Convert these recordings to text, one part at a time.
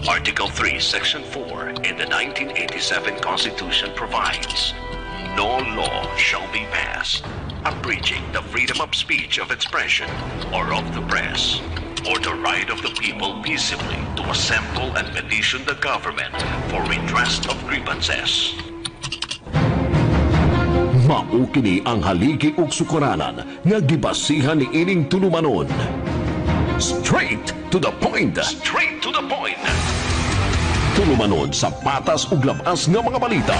Article 3, Section 4 in the 1987 Constitution provides, no law shall be passed abridging the freedom of speech, of expression, or of the press, or the right of the people peaceably to assemble and petition the government for redress of grievances. Mao kini ang haligi ug sukuranan nga gibasihan ni ining tulumanon. Straight to the point. Straight to the point. Tulumanon sa patas ug labas nga mga balita.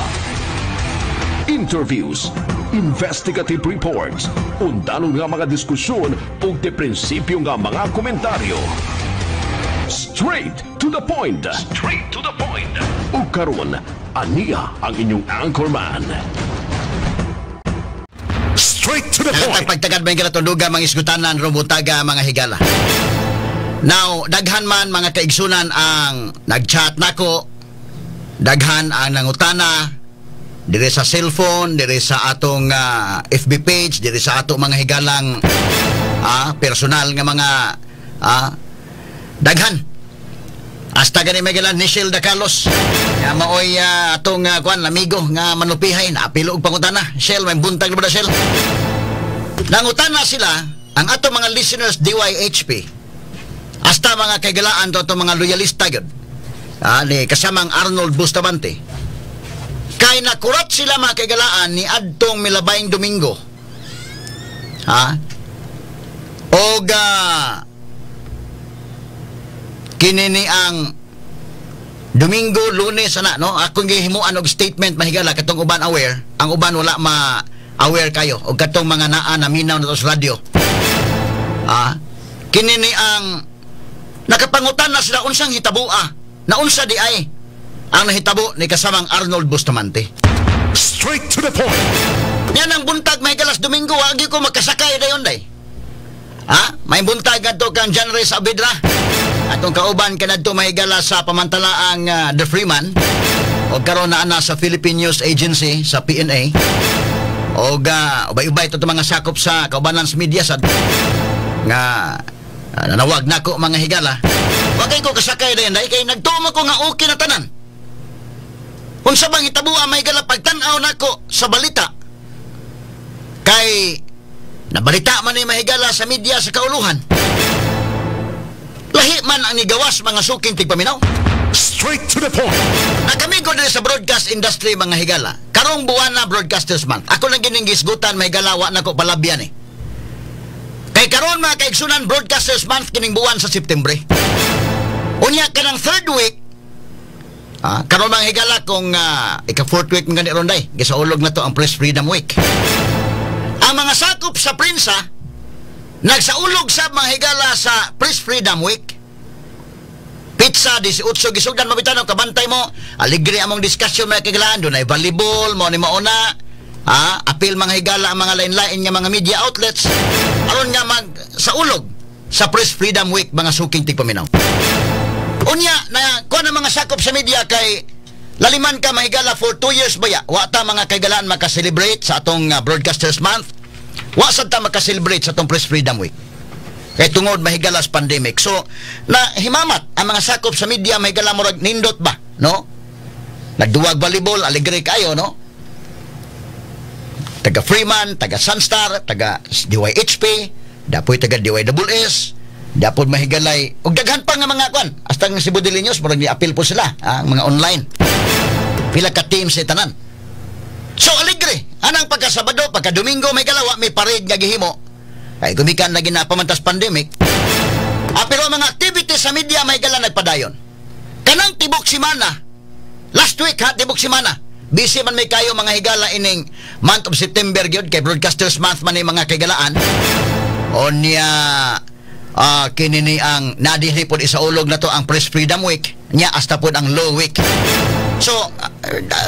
Interviews, investigative reports, undanon nga mga diskusyon ug de prinsipyo nga mga komentaryo. Straight to the point. Straight to the point. Ug karon, aniya ang inyong anchorman. Straight to the point. Pagtagad ba yung tundugan mga isgutanan, rumutaga mga higala. Now, daghan man mga kaigsunan ang nag-chat nako, daghan ang nangutana, dire sa cellphone, dire sa atong FB page, dire sa atong mga higalang personal nga mga daghan. Hasta gani Miguelan Nichelle da Carlos nga maoy atong kuan amigo nga manupihay na apilo og pangutana. Shell may buntag na ba Shell? Nangutana sila ang atong mga listeners DYHP. Hasta mga kaigalaan to mga loyalista gyud. Ni kasamang Arnold Bustamante. Kay nakurat sila mga kaigalaan ni adtong milabayng Domingo. Og kinini ang Domingo, Lunes ana no, akong gihimuan og statement mahigala katong uban aware, ang uban wala ma-aware kayo og katong mga naa na minaw na sa radio. Kinini ang nakapangutan na sila unsang hitabua, na unsa di ay ang nahitabo ni kasamang Arnold Bustamante. Straight to the point. Yan ang buntag mahigalas Domingo, agi ko magkasakay dayon day. May buntag kadto kang John Reyes Abidra. Atong kauban kanadto mahigala sa pamantalaang The Freeman o karon na ana sa Philippine News Agency sa PNA o ubay-ubay to mga sakop sa kaubanan sa media sad nga nanawag nako mga higala. Wagay ko kasakay dayon kay nagtumo ko nga okay na tanan. Unsa bang hitabuan mahigala pagtan-aw nako sa balita kay nabalita man ni mahigala sa media sa kauluhan. Lahi man ang nigawas mga suking tigpaminaw. Straight to the point. Nakamigo din sa broadcast industry mga higala. Karong buwan na Broadcasters Month. Ako lang giningisgutan may galawa na ko palabyan eh. Kay karon mga kaigsunan Broadcasters Month kining buwan sa September. Unya ka ng third week. Karon mga higala kung ika-fourth week mga ronday. Gisaulog na to ang Press Freedom Week. Ang mga sakop sa prensa nagsaulog sa mga higala sa Press Freedom Week. Pizza 18 gisugdan mabitan kabantay mo. Aligre among discussion mga kaigalaan doon ay volleyball mo ni mauna. Apil mga higala ang mga lain-lain nga mga media outlets aron nga magsaulog sa Press Freedom Week mga suking tigpaminaw. Unya na kuha na mga sakop sa media kay laliman ka mahigala for 2 years baya. Wa ta mga kaigalaan maka-celebrate sa atong Broadcasters Month. Wa sad ta maka-celebrate sa atong Press Freedom Week. Kay tungod mahigalas pandemic. So, na himamat ang mga sakop sa media mahigala murag nindot ba, no? Nagduwag volleyball, alegre kayo, no? Taga Freeman, taga Sunstar, taga DYHP, dapoy taga DYSS, dapod mahigalay, ug daghan pa nga mga kwan. Hasta nga Cebu Dilinyos, murag ni-appeal po sila, mga online. Pila ka team sa tanan. So, alegre. Anang pagka-Sabado, pagka-Domingo, may galawa, may parade nga gihimo. Kaya gumikan na ginapamantas pandemic. Pero mga activities sa media may gala nagpadayon. Kanang tibok simana, last week tibok simana, busy man may kayo mga higala ining month of September gyud kay Broadcasters Month man yung mga kaigalaan. O niya kinini ang nadili pod isaulog na to ang Press Freedom Week niya hasta pod ang Law Week. So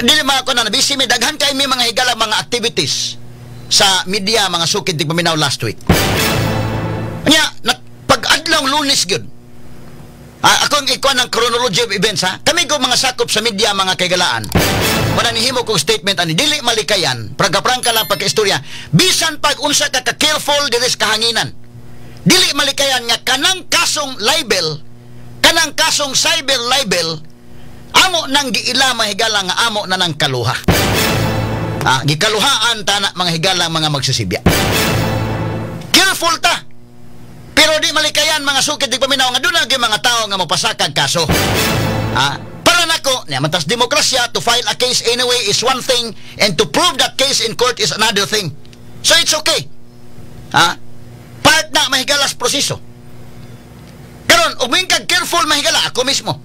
dili man ako na busy may daghan kay may mga higala mga activities sa media mga sukid tigpaminaw last week. Nya pag-adlaw Lunes gyud. Akong ikuan ng chronology of events Kami ko mga sakop sa media mga kaigalaan. Mananihimo kong statement ani dili malikayan, prangka-prangka lang pagka-istorya. Bisan pag unsa ka careful diri sa kahanginan. Dili malikayan nga kanang kasong libel kanang kasong cyber libel amo nang giila mga higala nga amo na nang kaluha. Gikaluhaan tana mga higala mga magsisibya. Careful ta. Pero di malikayan mga sukid di paminaw nga doon lagi mga tao nga mapasakag kaso. Para nako, matas demokrasya, to file a case anyway is one thing and to prove that case in court is another thing. So it's okay. Part na mahigalas proseso. Karon, umingkag careful mahigala, ako mismo,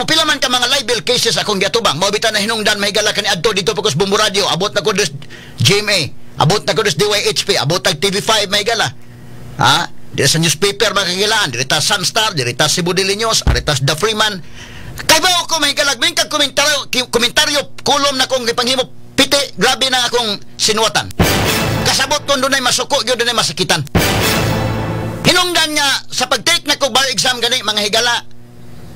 pila man ka mga libel cases akong giatubang. Maubitan na hinungdan mahigala kani adto dito pagkos Bumbu Radio, abot na ko des GMA, abot na ko des DYHP, abot tag TV5 mahigala. Dito sa newspaper makagilaan, dito sa Sunstar, dito sa Cebu Daily News, dito sa The Freeman. Kay ba ako mahigala, mingkag komentaryo kulom na kong gipanghimo piti, grabe na akong sinuwatan. Kasabot ko doon ay masuko, doon ay masakitan. Hinungdan nga sa pag-take na ko bar exam gani mga higala,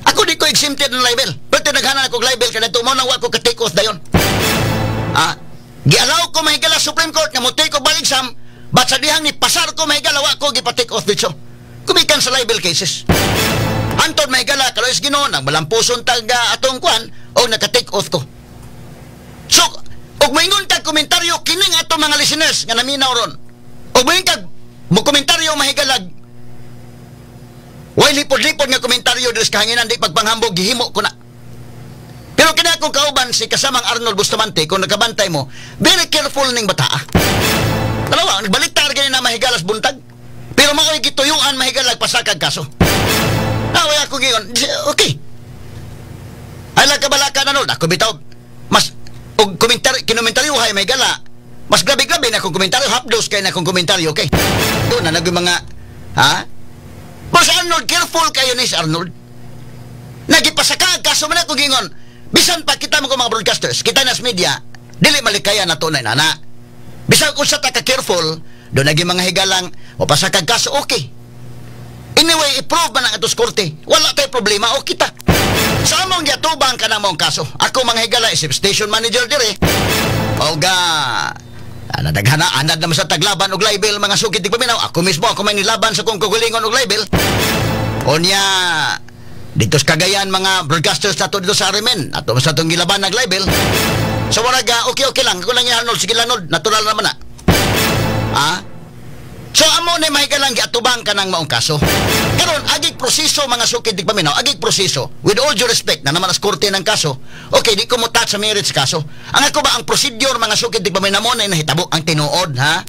ako di ko exempted ng libel. Pero naghanan ako libel kada tumo nang wa ko ka-take off dayon. Gialaw ko mga higala Supreme Court nga mo take ko bar exam, but sa dihang ni pasar ko mga higala wa ko gipa-take off dito. Kumikan sa libel cases. Antod mga higala kalois Ginoo nang malampuson tag atong kwan o naka-take off ko. So, og moingon tag komentaryo kining ato mga listeners nga naminaw ron. Og moingon tag mo komentaryo mahigalag. Way lipod-lipod nga komentaryo dres kahanginan di pagpanghambog gihimo ko na. Pero kina akong kauban si kasamang Arnold Bustamante kung nakabantay mo, very careful ning bataa. Dalawa, nagbaliktad gani na mahigalas buntag. Pero mao'y gituyuan mahigalag pasakag kaso. Naway ako giyon, okay. Ay lang kabalaka na nun, ako bitaw, mas, og kinomentaryo hay mahigala, mas grabe-grabe na akong komentaryo, hapdos kay na akong komentaryo, okay? Doon na naging mga, Mas Arnold, careful kayo ni si Arnold. Nagipasakag kaso man ako gingon, bisan pa kita mo mga broadcasters, kita nas media, dili malikaya na tunay na. Bisan kung sa taka-careful, doon naging mga higalang, o pasakag kaso, okay. Anyway, i-prove man ang atos korte. Wala tayo problema, o kita. Sa among yatubang ka na mong kaso. Ako mga higala, isip station manager dire. O nadaghana, anad naman sa taglaban og libel, mga sukit di paminaw. Ako mismo, ako may nilaban sa kong kagulingon og libel. O niya, dito sa Cagayan, mga broadcasters nato dito sa Arimen. Ato sa itong gilaban ng libel. So waraga, okay lang. Ako lang yan, Arnold. Sige lang, Arnold. Natural naman na. So amo na may kalang giatubang ka ng maong kaso. Karon agig proseso mga sukid di paminaw, agig proseso. With all due respect na naman as korte ng kaso. Okay, di ko mo touch sa merits kaso. Ang ako ba ang procedure mga sukid di paminaw mo na nahitabo ang tinuod, ha?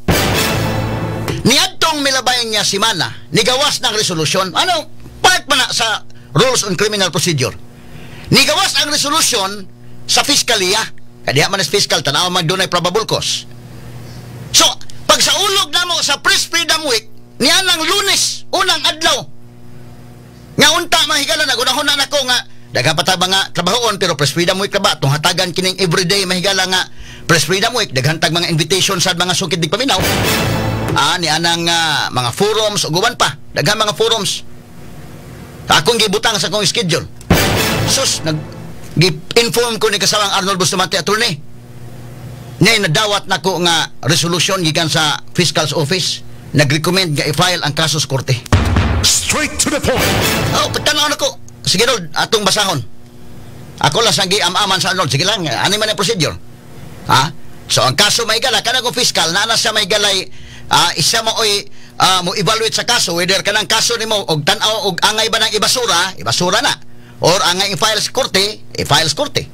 Niadtong milabayan niya si Mana, nigawas ng resolusyon. Ano? Part man na sa Rules on Criminal Procedure. Nigawas ang resolusyon sa fiskalya. Kaya man as fiscal tanaw magdunay probable cause. So, pag sa ulog na mo sa Press Freedom Week, niya ng Lunes, unang adlaw, nga unta mahigala na, gunahon na ko nga, daga pataba nga trabahoon, pero Press Freedom Week na ba, itong hatagan kining everyday mahigala nga, Press Freedom Week, daghantag mga invitation sa mga sukid di paminaw, niya ng mga forums, o guban pa, daghang mga forums, akong gibutang sa akong schedule. Sus, nag-inform ko ni kasamang Arnold Bustamante attorney, ngayon nadawat na ko nga resolution gikan sa Fiscal's Office, nag-recommend nga i-file ang kaso sa korte. Straight to the point. Pagtanaw na ko. Sige Lord, atong basahon. Ako lang sang gi-amaman sa Arnold. Sige lang, ano man ang procedure. So ang kaso may gala, kanang fiscal, nana siya may galay, isa mo mo evaluate sa kaso, whether kanang kaso ni mo, og tanaw, og angay ba ng ibasura na. Or angay i-file sa korte, i-file sa korte.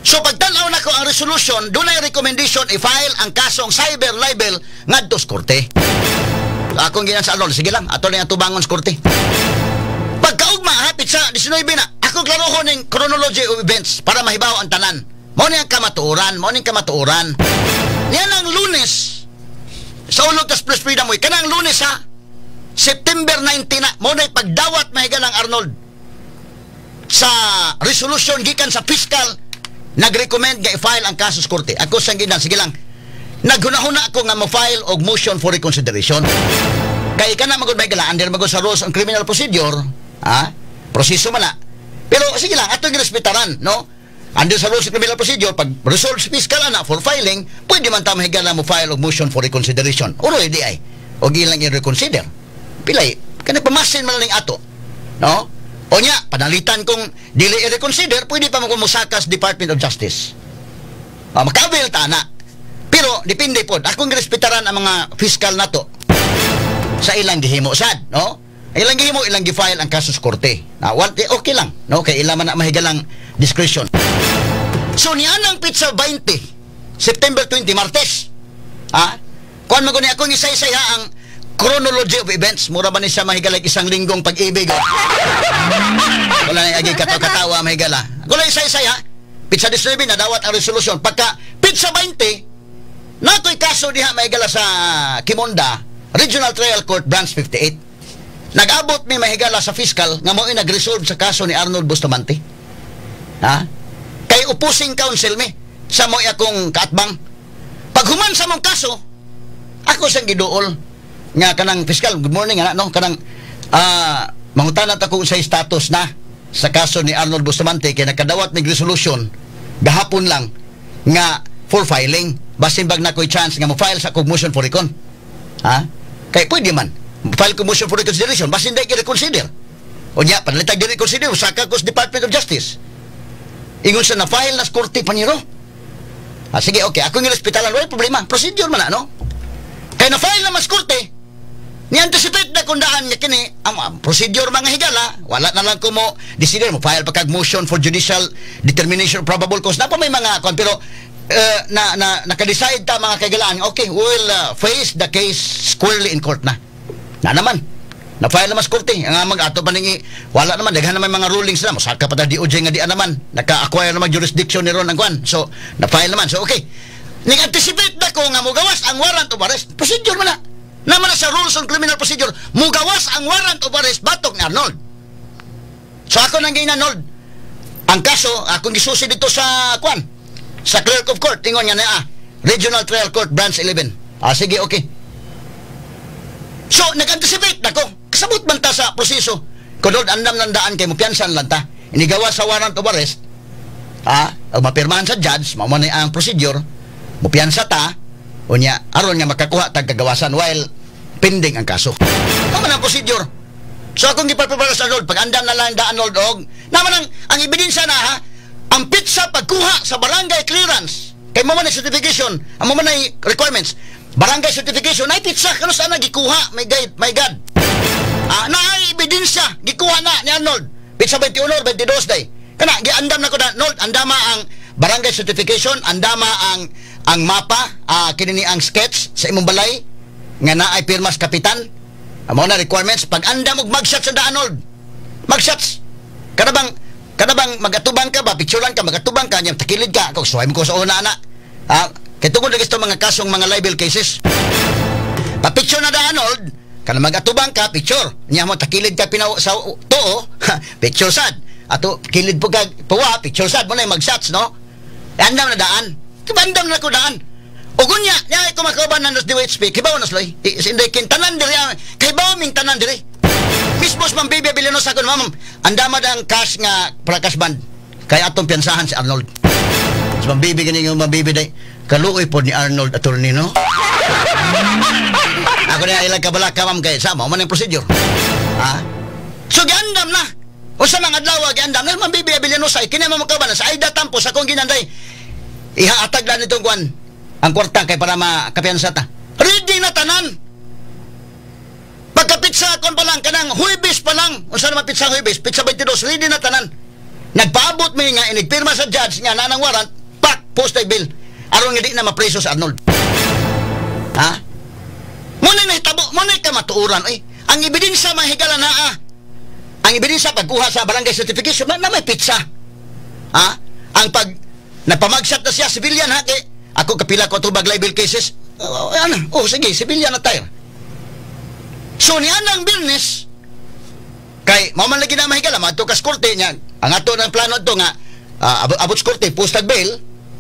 So pagtanaw na ko ang resolution, doon ay recommendation i-file ang kasong cyber libel ngadto sa korte. Akong ginan sa Arnold, sige lang, ato na yung tubangon sa korte. Pagkaugma, hapit sa 19 na, ako klarohon ng chronology of events para mahibaw ang tanan. Mo niyang kamatuoran. Niyan ang Lunes, sa ulog tas Press Freedom Week, kanang Lunes ha, September 19 na, mo na pagdawat mahigalang Arnold sa resolution gikan sa fiscal, nag-recommend nga i-file ang kaso sa korte. Ako sang ginan, sige lang. Naghuna-huna ako nga ma-file og motion for reconsideration. Kaya ka na magod may gala, under magod sa Rules on Criminal Procedure, proseso man na. Pero sige lang, ato girespetaran, no? Under sa Rules on Criminal Procedure, pag resolve sa fiscal na for filing, pwede man ta mahigala mo file og motion for reconsideration. Oro di ay. Og ilang i-reconsider. Pilay, kana pamasin man lang ato. No? O nya, panalitan kung dili i-reconsider, pwede pa magkumusaka sa Department of Justice. Makabil ta na. Pero, depende po. Akong girespetaran ang mga fiscal na to sa ilang gihimo sad, no? Ilang gihimo, ilang gifile ang kaso sa korte. Okay lang, no? Kay ilang man na mahigalang discretion. So, nianang pizza 20, September 20, Martes. Kuan maguni akong isa-isa ang chronology of events. Mura ba ni siya mahigalag isang linggong pag-ibig? Wala na agi katawa mahigala. Wala isa-isa pizza 19 na dawat ang resolusyon. Pagka pizza 20, nato'y kaso diha mahigala sa Kimonda, Regional Trial Court Branch 58. Nag-abot may mahigala sa fiscal nga mo'y nag-resolve sa kaso ni Arnold Bustamante. Kay opposing counsel mi sa mo'y akong kaatbang. Pag human sa mong kaso, ako siyang giduol nga kanang fiscal, good morning no, kanang mangutanat ako sa status na sa kaso ni Arnold Bustamante kay nakadawat ng resolution gahapon lang nga for filing basin bag na ko'y chance nga mo-file sa motion for recon. Kay pwede man file ko motion for reconsideration basin di i-reconsider o nya panalitag di reconsider usaka ko sa Department of Justice ingon sa na-file na sa korte paniro. Sige, okay, ako yung hospitalan, wala problema, procedure man no? Kaya na-file na mas korte, ni-anticipate na kung daan niya kini, ang procedure mga higala, wala na lang ko mo, decider mo, file pagkag motion for judicial determination of probable cause. Na pa may mga, pero, naka-decide ta mga kagalaan, okay, we'll face the case squarely in court na. Na naman, na-file na mas korte, ang mag-ato pa ningi, wala naman, daghan naman mga rulings na, masaka pa ta DOJ nga di naman, naka-acquire naman jurisdiction ni Ron ang kwan, so, na-file naman, so okay. Ning-anticipate na ko nga mugawas ang warrant of arrest, procedure man na. Naman na sa rules on criminal procedure, mugawas ang warrant of arrest batok ni Arnold. So ako nang Arnold, ang kaso, akong gisusi dito sa kwan, sa clerk of court, tingon nga na Regional Trial Court Branch 11. Sige, okay. So, nag-anticipate na ko. Kasabot man ta sa proseso. Kunod, andam nandaan kay mupiansan lang ta. Inigawa sa warrant of arrest, o mapirmahan sa judge, mamunay ang procedure, mupiansa ta, o niya, aron nga makakuha tag kagawasan while pending ang kaso. Naman ang procedure. So, akong gipaprepara sa Arnold, pag andam na lang daan Arnold og, naman ang ebidensya na ang pizza pagkuha sa barangay clearance, kay mamunay certification, ang mamunay requirements, barangay certification, ay pizza, kano saan na gikuha, my God. Na ebidensya gikuha na ni Arnold pizza 21 or 22 day kana giandam na ko na Arnold andama ang barangay certification andama ang mapa kini ni ang sketch sa imong balay nga naay pirmas kapitan amo na requirements pag andam og magshots sa Arnold magshots kada bang magatubang ka ba picturean ka magatubang ka nya takilid ka ako suway mo ko sa una na kay tungod lagi sa mga kasong mga libel cases pa picture na Arnold kana magatubang ka, picture. Niya mo, takilid ka sa tuo, picture sad. Ato, kilid po ka, puwa, picture sad mo na yung mag-shots, no? Andam na daan. Andam na ko daan. O kunya, niya ito makaban na nos DWHP, kibaw nas loy. Hindi kintanan diri, kibaw ming tanan diri. Mismos mang bibi bilinos ako, mamam, andama ang cash nga, para cash band. Kaya atong piyansahan si Arnold. So, mambibi ganing yung mambibi day. Kaluoy po ni Arnold attorney, no? Ako na ilang kabalaka ma'am kay sama man ang procedure. So giandam na. O sa mga adlaw giandam na mambibi Abilianosay kini man makaban sa Aida Tampos akong ginanday. Ihaatag na nitong kwan ang kwarta kay para makapiyansa ta. Ready na tanan. Pagkapitsa kon pa lang kanang Huwebes pa lang. Unsa naman pizza Huwebes? Pizza 22 ready na tanan. Nagpaabot mi nga inigpirma sa judge nga nanang warrant, pak posted bill. Aron nga di na mapreso sa Arnold. Muna na hitabo, muna ka matuuran. Ang ebidensya mahigala na ang ebidensya pagkuha sa barangay certification na may pizza. Ang pag nagpamagsat na siya, civilian ako kapila ko tubag libel cases. Sige, civilian na tayo. So niyan ang business kay maman lagi na mahigala, matukas korte niya. Ang ato ng plano ito nga, abot sa korte, postag bail,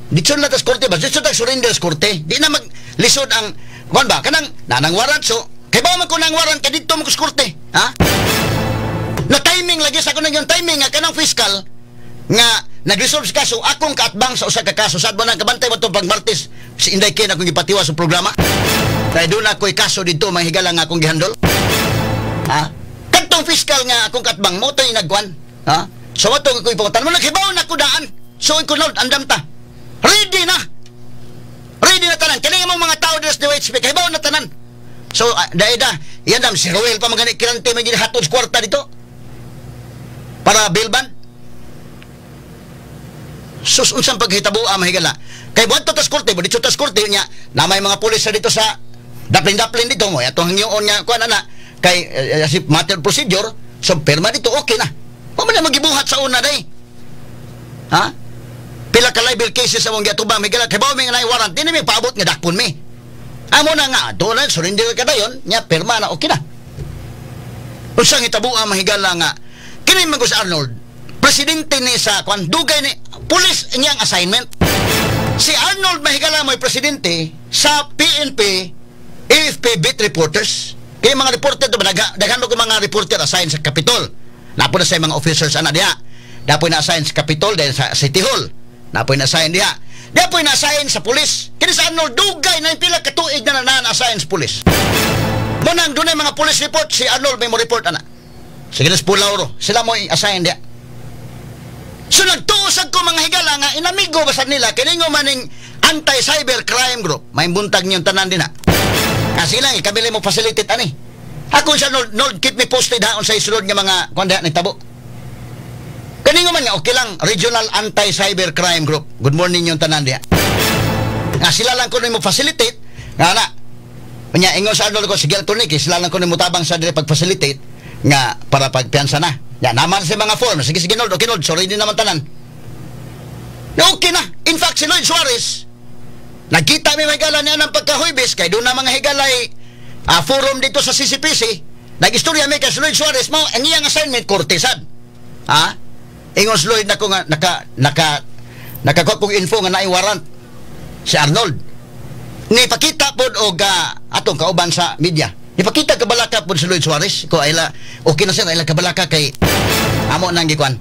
dito na tas korte ba? Dito na surrender sa korte. Di na maglisod ang kuan ba kanang nanang warrant so kay ba man ko nang warrant kay dito mo ko korte na timing lagi sa ko nang yung timing nga kanang fiscal nga nag-resolve sa kaso akong kaatbang sa usa ka kaso sad mo nang kabantay mo tong pag Martes si Inday Ken akong gipatiwa sa programa kay doon ako'y kaso dito mahigala nga akong gihandol kadto Katong fiscal nga akong katbang mo to yung nagwan. Ha? So matong ko ipuntan mo naghibaw na ko daan. So ko Lord andam ta. Ready na. Ready na tanan. Kani imong mga tao dito sa DOHP kahibaw na tanan. So daida, yan si Roel pa magani kirante may ginahatod sa kwarta dito. Para bilban. Sus unsang paghitabo mahigala. Kay buhat tas korte, dito tas korte nya na may mga pulis dito sa daplin dito mo. Atong hangyoon nya kuan ana kay si matter procedure, so perma dito okay na. Wa man magibuhat sa una day. Ha? Pila ka libel cases among giatubang migala kay bawo may nga warrant dinhi may paabot nga dakpon mi. Amo na nga do na surrender ka dayon nya perma na okay na. Unsang hitabo mahigala nga kini man si Arnold, presidente ni sa kwan dugay ni pulis niyang assignment. Si Arnold mahigala mo'y presidente sa PNP AFP beat reporters. Kaya mga reporter ito, daghan mo ko mga reporter assign sa Capitol. Napo na sa mga officers ana diha. Dapoy na assign sa Capitol dahil sa City Hall. Napoy na assign diha. Dapoy na assign sa pulis. Kini sa Arnold dugay na pila ka tuig na assign sa pulis. Munang dunay mga police report si Arnold may mo report ana. Sige na Pulauro, sila mo assign diha. So nagtuusag ko mga higala nga inamigo basad nila kiningo maning anti-cyber crime group. May buntag niyong tanan din ha. Kasi lang ikabili mo facilitate ani. Ako sa Lord keep me posted haon sa isulod nga mga kuan diha nagtabo. Kaningo man nga okay lang Regional Anti-Cyber Crime Group. Good morning yung tanan diha. Nga sila lang ko mo facilitate nga na. Nya ingon sa Arnold ko sige Tony sila lang ko mo tabang sa dire pag-facilitate nga para pagpiansa na. Ya naman sa mga form. Sige Lord, okay Lord, sorry din naman tanan. Okay na. In fact si Lloyd Suarez nagkita may higala niya ng pagkahuybis kay doon na mga higalay forum dito sa CCPC. Nag-istorya may kay Lloyd Suarez mo ang iyang assignment kortesan. Ha? Ingon si Lloyd na ko nga nakakuha kong info nga naiwarrant si Arnold. Nipakita po o atong kauban sa media. Nipakita kabalaka po si Lloyd Suarez. Ko ayla, okay na sir, ayla kabalaka kay amo nang gikuan.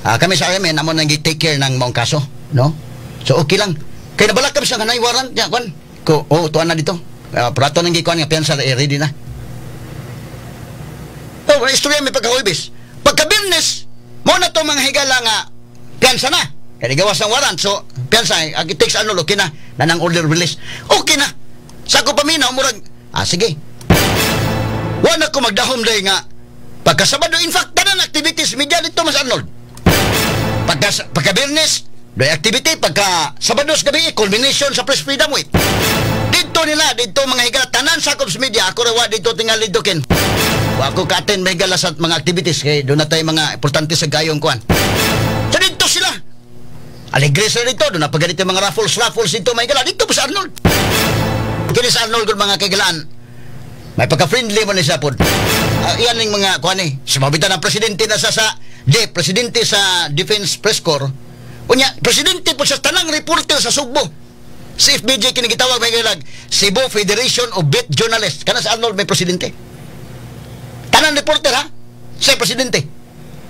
Kami sa amin, amo nang take care ng maong kaso. No? So okay lang. Kaya nabalak kami sa kanay warrant niya, kwan. Tuan na dito. Prato nang gikuan nga piyansa, ready na. Istorya may pagkahuybis. Pagka-business, mo na to mga higala nga piyansa na. Kaya gawas ng warrant. So, piyansa, takes ano, okay na. Nanang order release. Okay na. Sa ko paminaw, murag, sige. Wala ko magdahom day nga. Pagka-Sabado, in fact, tanan activities, media dito, Mas Arnold. Pagka-business, doy activity pagka Sabados gabi culmination sa Press Freedom Week. Dito mga higala tanan sa Cops Media ako rawa dito tingal dito ken. Wa ko ka-attend may higala sa mga activities kay do na tay mga importante sa gayong kuan. So dito sila. Alegre sila dito do na paganito mga raffles dito may higala dito sa Arnold. Kini sa Arnold gud mga kagalaan. May pagka-friendly man siya pod. Iyan ning mga kuan ni. Sumabitan ang presidente na presidente sa Defense Press Corps. Unya, presidente po sa tanang reporter sa Sugbo. Si FBJ kinigitawag may galag Cebu Federation of Beat Journalists. Kana sa Arnold may presidente. Tanang reporter ha? Siya presidente.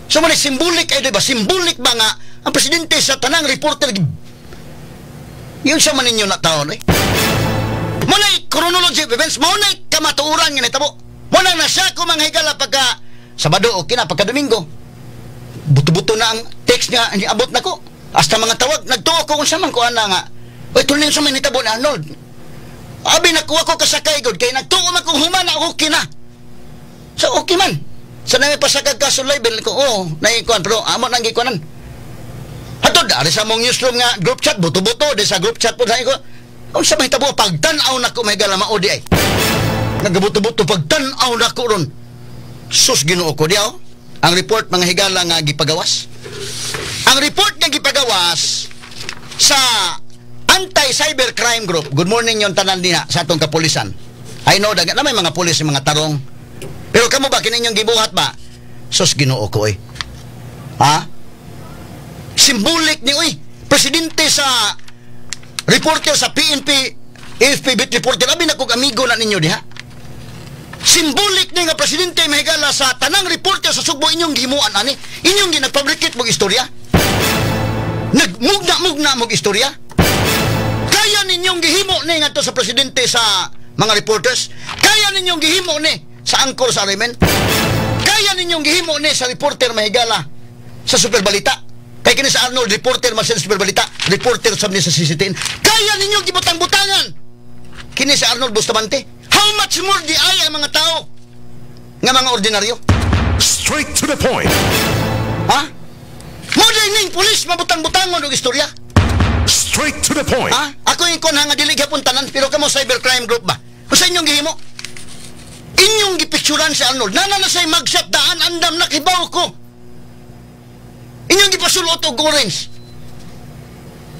So man symbolic ay diba? Symbolic ba nga ang presidente sa tanang reporter yun siya man ninyo na taon eh. Muna chronology of events, muna kamatuuran nga nitabo. Muna na siya kung mga higala pagka Sabado o kina pagka Domingo. Buto-buto na ang text nga abot na ko. Hasta mga tawag, nagtuo ko kung sa man ko ana nga. Oy, tuloy sa manitabo na Arnold. Abi, nakuha ko kasakay god kay nagtuo man kung humana okay na. So, okay man. Sa nami pasagag ka sa label ko, naikuan, pero amo nang gikuanan. Hatod, ari sa mong newsroom nga group chat, buto-buto, di sa group chat po sa ko. Kung sa mahitabo, pagtanaw na ko may gala maudi ay. Nagabuto-buto, pagtanaw na ko ron. Sus, ginuo ko diyaw. Ang report mga higala nga gipagawas. Ang report nga gipagawas sa Anti-Cyber Crime Group. Good morning yung tanan niya sa atong kapulisan. I know dagat na may mga pulis mga tarong. Pero kamo ba kininyong gibuhat ba? Sus Ginoo ko eh. Ha? Symbolic ni presidente sa reporter sa PNP AFP beat reporter abi na kog amigo na ninyo diha. Symbolic ni nga presidente mahigala sa tanang reporter sa Sugbo inyong gihimuan ani. Inyong ginagpublicate mong istorya. Nagmugna mong istorya. Kaya ninyong gihimo ni nga to sa presidente sa mga reporters. Kaya ninyong gihimo ni sa angkor sa Arimen. Kaya ninyong gihimo ni sa reporter mahigala sa Superbalita. Kay kini sa Arnold, reporter man sa Superbalita, reporter sa ni sa CCTN. Kaya ninyong gibutang-butangan kini sa Arnold Bustamante. How much more di ay ang mga tao nga mga ordinaryo? Straight to the point. Ha? Modern police mabutang-butangon og istorya. Straight to the point. Ha? Ako yung kon nga dili gyapon tanan, pero kamo cybercrime group ba? Kung sa inyong gihimo, inyong gipicturan si Arnold. Nana na say magshot daan andam na kibaw ko. Inyong gipasulot og orange.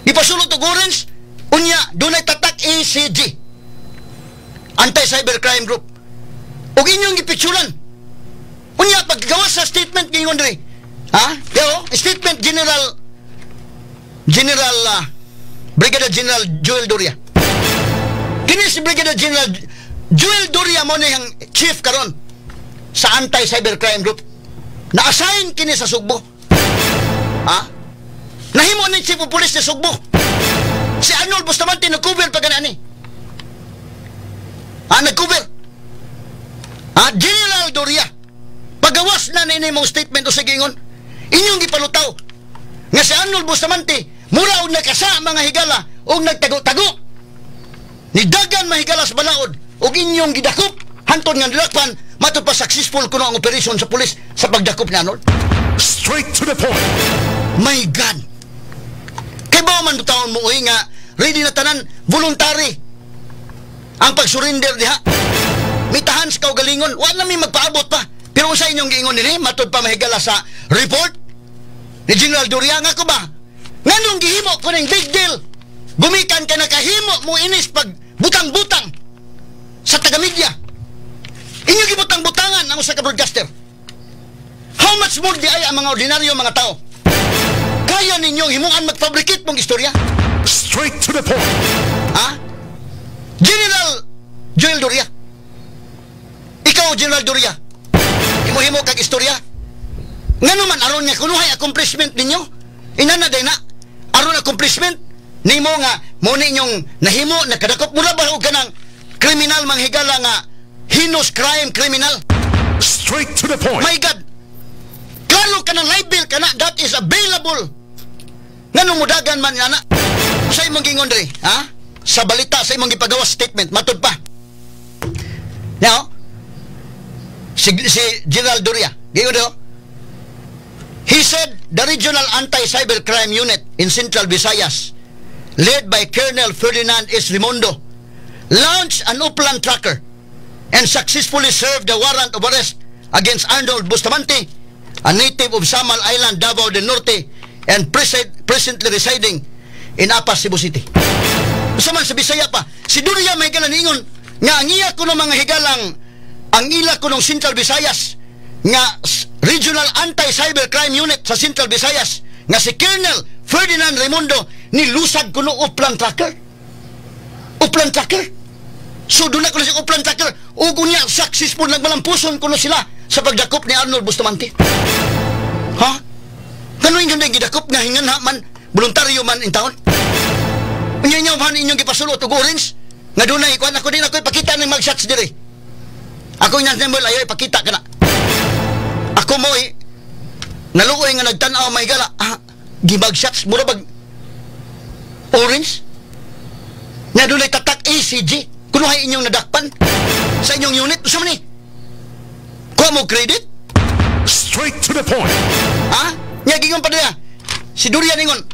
Gipasulot og orange, unya dunay tatak ACG. Anti-cybercrime group. Og inyong gipicturan. Unya paggawa sa statement gingon diri. Ha? Yo, statement Brigadier General Joel Doria. Kini si Brigadier General Joel Doria mo ni ang chief karon sa anti-cybercrime group. Na-assign kini sa Sugbo. Ha? Nahimo ni chief of police sa Sugbo. Si Arnold Bustamante nag-cover pa ganani. Ha? Nag-cover. Ha? General Doria. Pagawas na ni mong statement o sa gingon. Inyong gipalutaw nga si Arnold Bustamante mura og nakasa mga higala og nagtago-tago ni dagan mahigala sa balaod og inyong gidakop hantod nga nilakpan matod pa successful kuno ang operasyon sa pulis sa pagdakop ni Arnold. Straight to the point. My God, kay ba man butawon mo nga ready na tanan voluntary ang pag-surrender diha. Mitahan sa kaugalingon wala mi magpaabot pa. Pero sa inyong giingon nini, matod pa mahigala sa report ni General Doria nga ko ba? Nganong gihimo ko ng big deal? Gumikan ka na kahimo mo inis pag butang-butang sa taga-media. Inyong gibutang-butangan ang usa ka broadcaster. How much more di ay ang mga ordinaryo mga tao? Kaya ninyong himuan mag-fabricate mong istorya? Straight to the point. Ha? General Joel Doria. Ikaw, General Doria. Himo kag istorya. Ngano man aron nga kunuhay accomplishment ninyo? Inana day na. Aron accomplishment nimo nga mo ninyong nahimo nakadakop mura ba og kanang kriminal manghigala nga heinous crime criminal? Straight to the point. My God. Klaro ka ng live bill kana that is available. Ngano mo dagan man ana? Sa imong gingon diri, ha? Sa balita sa imong gipagawa statement matud pa. Now, si General Doria, he said the Regional Anti-Cybercrime Unit in Central Visayas, led by Colonel Ferdinand S. Rimondo, launched an upland tracker and successfully served the warrant of arrest against Arnold Bustamante, a native of Samal Island, Davao del Norte, and presently residing in Apas, Cebu City. Usaman sa Bisaya pa, si Doria may kalaningon nga ang iya ko ng mga higalang ang ila ko ng Central Visayas nga Regional Anti-Cybercrime Unit sa Central Visayas nga si Colonel Ferdinand Raimundo nilusag ko ng upland tracker. Upland tracker? So doon na ko na si upland tracker o kunya successful nagmalampuson ko na sila sa pagdakop ni Arnold Bustamante. Ha? Kano yung ganda gidakop nga hingan ha man voluntaryo man in taon? Unyanyaw man inyong gipasulot o orange nga doon na ikuan ako din ako ipakita ng mag-shots diri. Ako yung nansembol, ayaw ipakita ka na. Ako mo naluoy nga nagtanaw may gala. Gibag shots, mura bag orange? Nga doon ay tatak ACG. Kunuhay inyong nadakpan sa inyong unit. Usa man ni? Kuha mo credit? Straight to the point. Ha? Nga gingon pa niya. Si Durian ingon,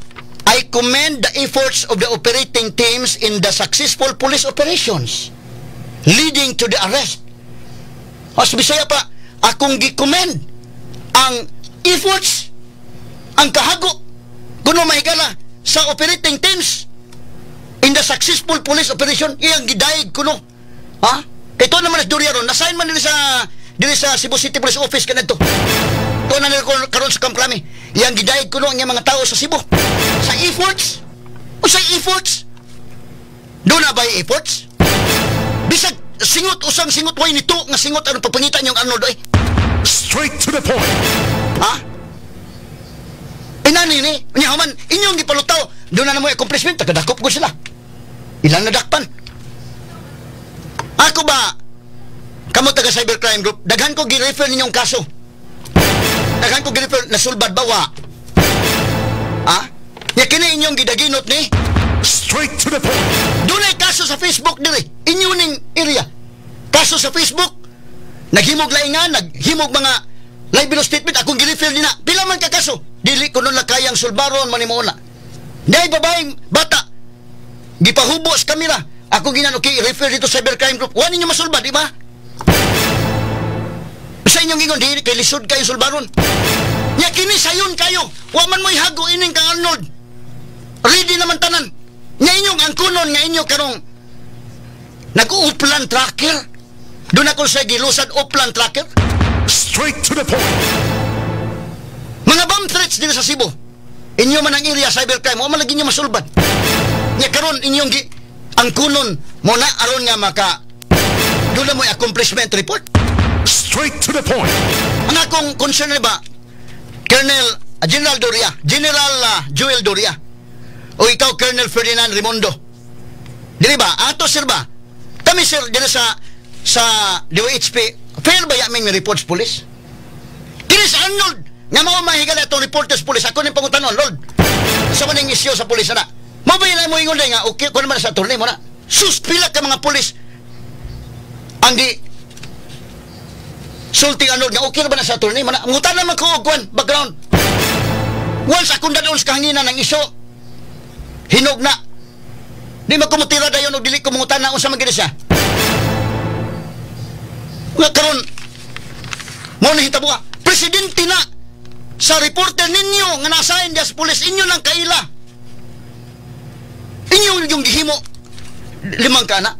I commend the efforts of the operating teams in the successful police operations leading to the arrest. Os Bisaya pa, akong gi-commend ang efforts, ang kahago, kuno mahigala sa operating teams in the successful police operation. Iyang gidaig kuno. Ha? Kay to naman as Doria ron, nasign man dili sa Cebu City Police Office kanadto. To na nila karon sa Camp Crame. Iyang gidaig kuno ang mga tao sa Cebu. Sa efforts? O sa efforts? Doon na ba yung efforts? Bisag singot usang singot way nito nga singot ano papangitan yung Arnold ay. Straight to the point. Ha? Inani ni, nya man inyong gipalutaw, do na namo accomplishment tagadakop ko sila. Ilang nadakpan. Ako ba kamo taga cybercrime group, daghan ko gi-refer ninyong kaso Daghan ko gani-refer nasulbad ba wa? Ha? Nya kini inyong gidaginot ni? Straight to the point. Dunay kaso sa Facebook diri, inyo ning area. Kaso sa Facebook, naghimog laingan, naghimog mga libel statement, akong gi-refer nina. Pila man ka kaso? Dili ko nun kayang sulbaron manimuna. Dahil babaeng bata, gipahubo sa kamera. Ako ginano kay refer dito sa cybercrime group. Wa ninyo masulbad, di ba? Sa inyong ingon, dili kay lisod kayo sulbaron. Nya kini sayon kayo. Wa man mo'y hago ining kang Arnold. Ready naman tanan. Nga inyong angkunon nga inyo karong nag-uplan tracker. Doon ako sa gilusad uplan tracker. Straight to the point. Mga bomb threats din sa Cebu. Inyo man ang area cybercrime, o man lagi inyo masulbad. Nga karon inyong angkunon mo na aron nga maka doon na mo'y accomplishment report. Straight to the point. Ang akong concern ba, Colonel General Doria, General Joel Doria, o ikaw, Colonel Ferdinand Rimondo. Dili ba? Ato, sir ba? Kami, sir, dito sa DOHP, fair ba yaming reports police? Kini sa Arnold, nga mga mahigala itong reporters police, ako nang pangutanon, Lord. Sa maning isyo sa police na. Mabayin mo ingon nga, okay, kung naman sa attorney mo na. Suspila ka mga police. Ang di, sulting Arnold nga, okay na ba na sa attorney mo na? Ngutan naman ko, background. Once akong dadoon sa kahanginan ng isyo, hinog na. Di magkumutira dayon o dili ko mungutan na unsa man gid siya. Nga karon mo na hitabo presidente na sa reporter ninyo nga na-assign sa pulis inyo lang kaila. Inyo yung gihimo limang ka na.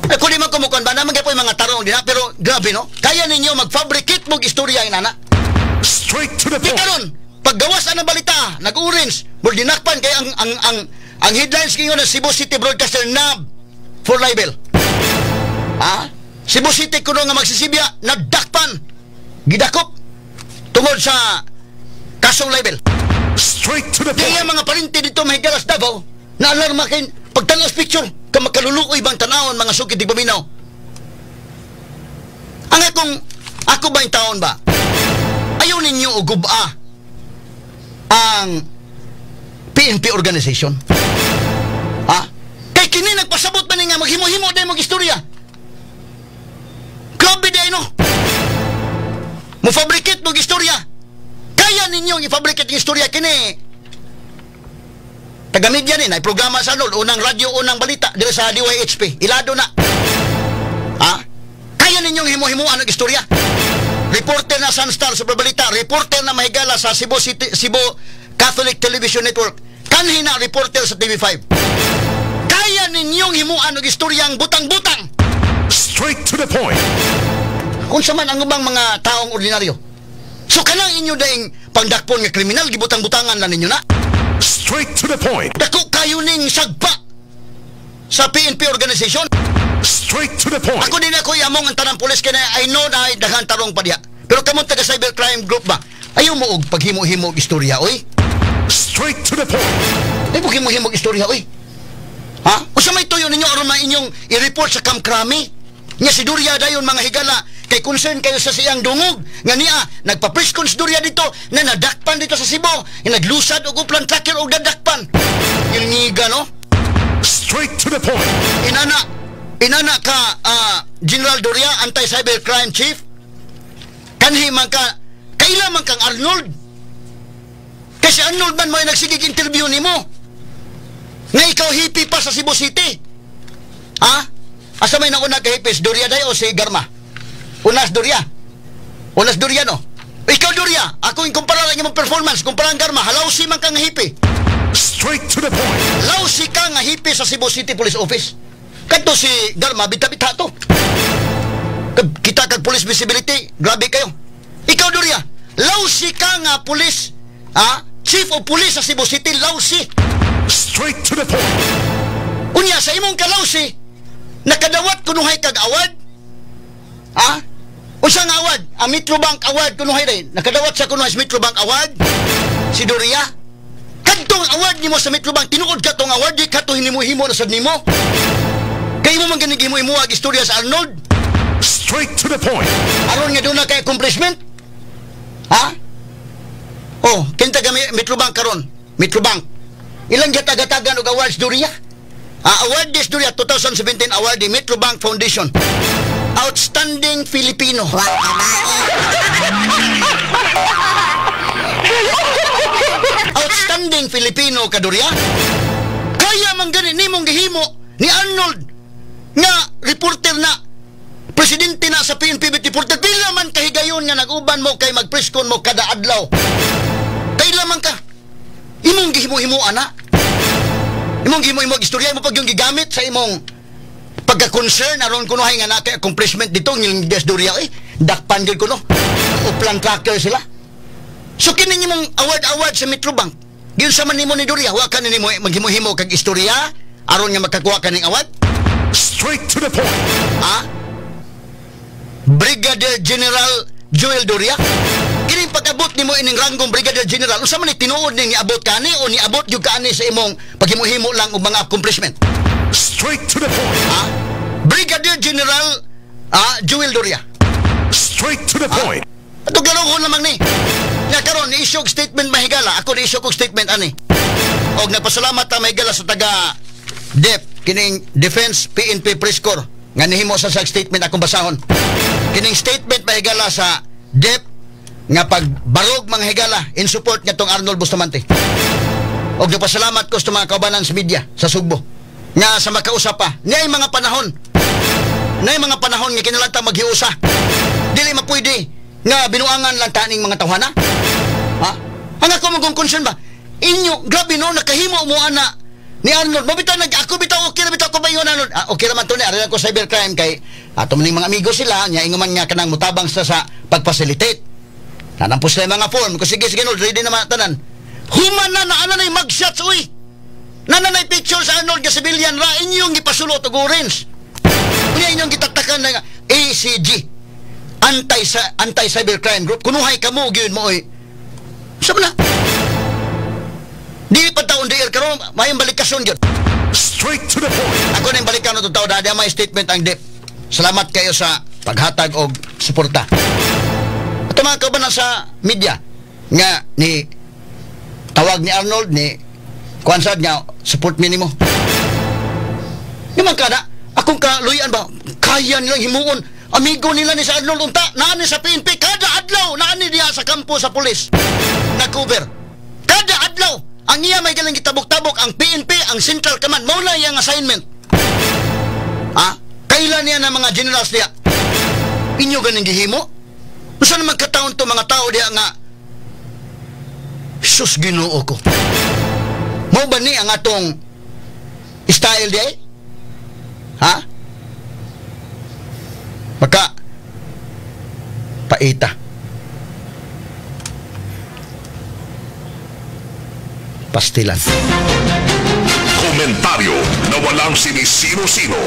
Kung di man kumukuan ba naman kayo po yung mga tarong din pero grabe no. Kaya ninyo mag-fabricate mong istorya inana. Straight to the point. Karon paggawas ang balita, nag-orange, mul dinakpan kay ang headlines ngayon ng Cebu City Broadcaster NAB for libel. Ha? Cebu City kuno nga magsisibya, nadakpan, gidakop, tungod sa kasong libel. Straight to the point. Kaya mga parinti dito mahigalas Davao, na alarma kayo, pagtanaw sa picture, ka makalulukoy bang tanawon mga sukit di paminaw. Ang ako ba yung taon ba? Ayaw ninyo o guba ang PNP organization. Ha? Kay kini nagpasabot man nga maghimo-himo dahil mag-istorya. Grabe dahil no? Mo-fabricate mag-istorya. Kaya ninyong i-fabricate ang istorya kini. Taga-media ni, programa sa Arnold, unang radyo, unang balita, dito sa DYHP. Ilado na. Ha? Kaya ninyong himo-himuan ang istorya. Reporter na Sunstar sa balita, reporter na mahigala sa Cebu Catholic Television Network, kanhina reporter sa TV5. Kaya ninyong himuan og istoryang butang-butang. Straight to the point. Kung sa man ang ubang mga taong ordinaryo. So kanang inyo daing pangdakpon nga kriminal gibutang-butangan na ninyo na. Straight to the point. Dako kayo ning sagpa sa PNP organization. Straight to the point. Ako din ako yamong ang tanang pulis kaya I know na ay daghang tarong pa diha. Pero kamong taga cybercrime group ba? Ayaw mo og paghimo-himo og istorya oy. Straight to the point. Ay paghimo-himo og istorya oy. Ha? Usa may tuyo ninyo aron ma inyong i-report sa Kamkrami. Nya si Doria dayon mga higala kay concern kayo sa siyang dungog nga niya nagpa-press con si Doria dito na nadakpan dito sa Cebu. Naglusad og uplan tracker og dadakpan. Ilngiga no? Straight to the point. Inana ka General Doria, anti-cybercrime chief. Kanhi man ka kaila man kang Arnold. Kasi Arnold man mo ay nagsigig interview nimo. Nga ikaw hippie pa sa Cebu City. Ha? Asa may nauna ka hippie? Doria day o si Garma? Unas Doria. Unas Doria no? Ikaw Doria, ako yung kumpara lang yung performance, kumpara ang Garma, halaw si man ka nga hippie. Straight to the point. Halaw si ka nga hippie sa Cebu City Police Office. Kadto si Garma, bita-bita to. Kita kag police visibility, grabe kayo. Ikaw Doria, lausi ka nga police, chief of police sa Cebu City, lausi. Straight to the point. Unya sa imong kalausi, nakadawat kunuhay kag award? Unsa nga award? Ang Metrobank award kunuhay rin. Nakadawat sa kunuhay sa Metrobank award? Si Doria? Kadtong award nimo sa Metrobank, tinuod ka tong award, di ka to hinimo-himo na sad nimo. Kay mo man ganig himo-himo ag istorya sa Arnold. Straight to the point. Aron nga doon na kay accomplishment. Ha? Oh, kinta kami Metrobank karon. Metrobank. Ilang gatagatagan og awards Doria? Award this Doria 2017 award ni Metrobank Foundation. Outstanding Filipino. Outstanding Filipino ka Doria? Kaya man gani nimong gihimo ni Arnold nga reporter na presidente na sa PNP reporter, pila man kahigayon nga nag-uban mo kay mag-preskon mo kada adlaw. Kailan man ka imong gihimo-himo ana. Imong gihimo-himo istorya mo pag yung gigamit sa imong pagka-concern aron kuno hay nga na kay accomplishment dito ng Doria dakpan gyud kuno. Uplang tracker sila. So kini nimong award sa Metrobank. Gyud sa man nimo ni Doria, wa ka nimo maghimo-himo kag istorya aron nga makakuha ka ning award. Straight to the point. Brigadier General Joel Doria. Kini pag-abot nimo ining ranggong Brigadier General, unsa man ni tinuod ning niabot kani o niabot gyud kaani sa imong paghimo-himo lang og mga accomplishment? Straight to the point. Brigadier General Joel Doria. Straight to the point. Ato klaro ko lamang ni. Nga karon ni issue statement mahigala, ako ni issue kog statement ani. Og nagpasalamat ta mahigala sa taga DEP kining Defense PNP Press Corps nga nihimo sa statement akong basahon. Kining statement mahigala sa DEP nga pagbarog mga higala in support nga tong Arnold Bustamante. Og nagpasalamat ko sa mga kaubanan sa media sa Sugbo nga sa makausap pa. Niay mga panahon. Niay mga panahon nga kinalanta maghiusa. Dili mapuydi nga binuangan lang taning mga tawhana. Ang ako magong concern ba? Inyo grabe no nakahimo mo ana ni Arnold, mabitaw ako bitaw okay na bitaw ko ba yun Arnold? Okay naman to ni aron ko cybercrime kay ato maning mga amigo sila nya ingon man nga kanang mutabang sa pag-facilitate. Nanampos na mga form ko sige no ready na tanan. Human na ana nay magshots uy. Nanay picture sa Arnold nga civilian ra inyong gipasulot og orange. Unya inyong gitatakan na ACG anti-cybercrime group kunuhay kamo gyud mo oy. Sa na? Di pa taon di karon mayong balikasyon gyud. Straight to the point. Ako na yung balikan no taon dada may statement ang DEP. Salamat kayo sa paghatag og suporta. At mga kaubanan sa media nga ni tawag ni Arnold ni kuansad nga support minimo. Naman kada akong kaluyan ba kaya nilang himuon amigo nila ni sa Arnold unta naani sa PNP kada adlaw naani diha sa kampo sa pulis na cover kada adlaw ang iya may galing gitabok-tabok ang PNP ang Central Command mao na iyang assignment. Kailan niya na mga generals diha inyo ganing gihimo usa naman kataon to mga tao diha nga sus Ginoo ko mao ba ni ang atong style diha maka paita pastilan Komentaryo na walang sinisino-sino.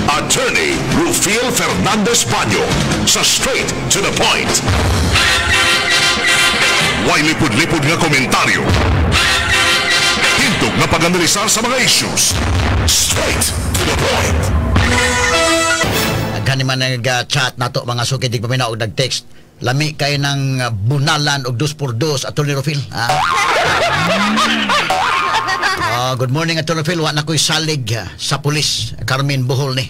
Attorney Rufil Fernandez Panyo sa Straight to the Point. Way lipod-lipod nga komentaryo. Hintog na pag-analisar sa mga issues. Straight to the Point. Kani man nag-chat nato mga sukitig paminaw og nag-text. Lami kay ng bunalan og 2x2 Atty. Rufil. Good morning Atty. Rufil, wa na ko'y salig sa pulis Carmen Bohol ni.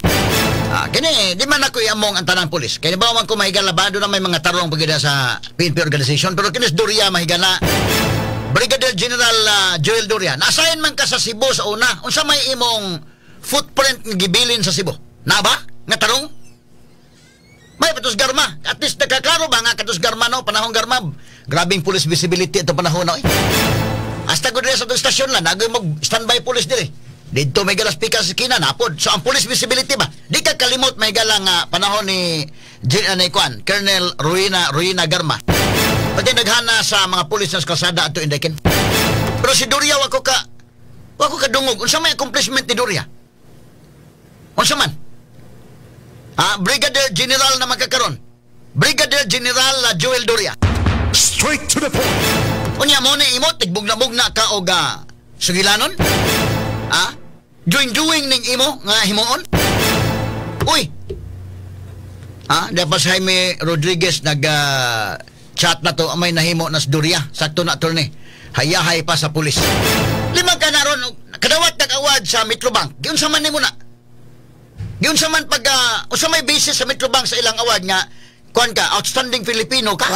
Kini di man ako among ang tanang pulis. Kaya ba man ko mahigalabado na may mga tarong pagida sa PNP organization pero kinis Doria mahigala. Brigadier General Joel Doria. Na-assign man ka sa Cebu sa una. Unsa may imong footprint ng gibilin sa Cebu? Na ba? Nga tarong? May patos garma. At least nagkaklaro ba nga katos garma no? Panahong garma. Grabing police visibility ito panahon no? Hasta ko sa itong stasyon lang. Nagawin mag-standby police dire. Dito may galas pika sa kina napod. So ang police visibility ba? Di ka kalimot may galang panahon ni Colonel Ruina Garma. Pati naghana sa mga police na kalsada ato indekin. Pero si Doria wako ka dungog. Unsa may accomplishment ni Doria? Unsa man? Brigadier General na magkakaroon. Brigadier General Joel Doria. Straight to the point. Unya mo na imo tigbugna-bugna ka og sugilanon? Doing ning imo nga himuon? Uy. Dapat Jaime Rodriguez chat na to may nahimo nas Doria. Sakto na attorney. Hayahay pa sa pulis. Lima ka na ron, kadawat nag-awad sa Metrobank. Giun sa man nimo na. Giun sa man pag usa may basis sa Metrobank sa ilang award nga kuan ka, outstanding Filipino ka.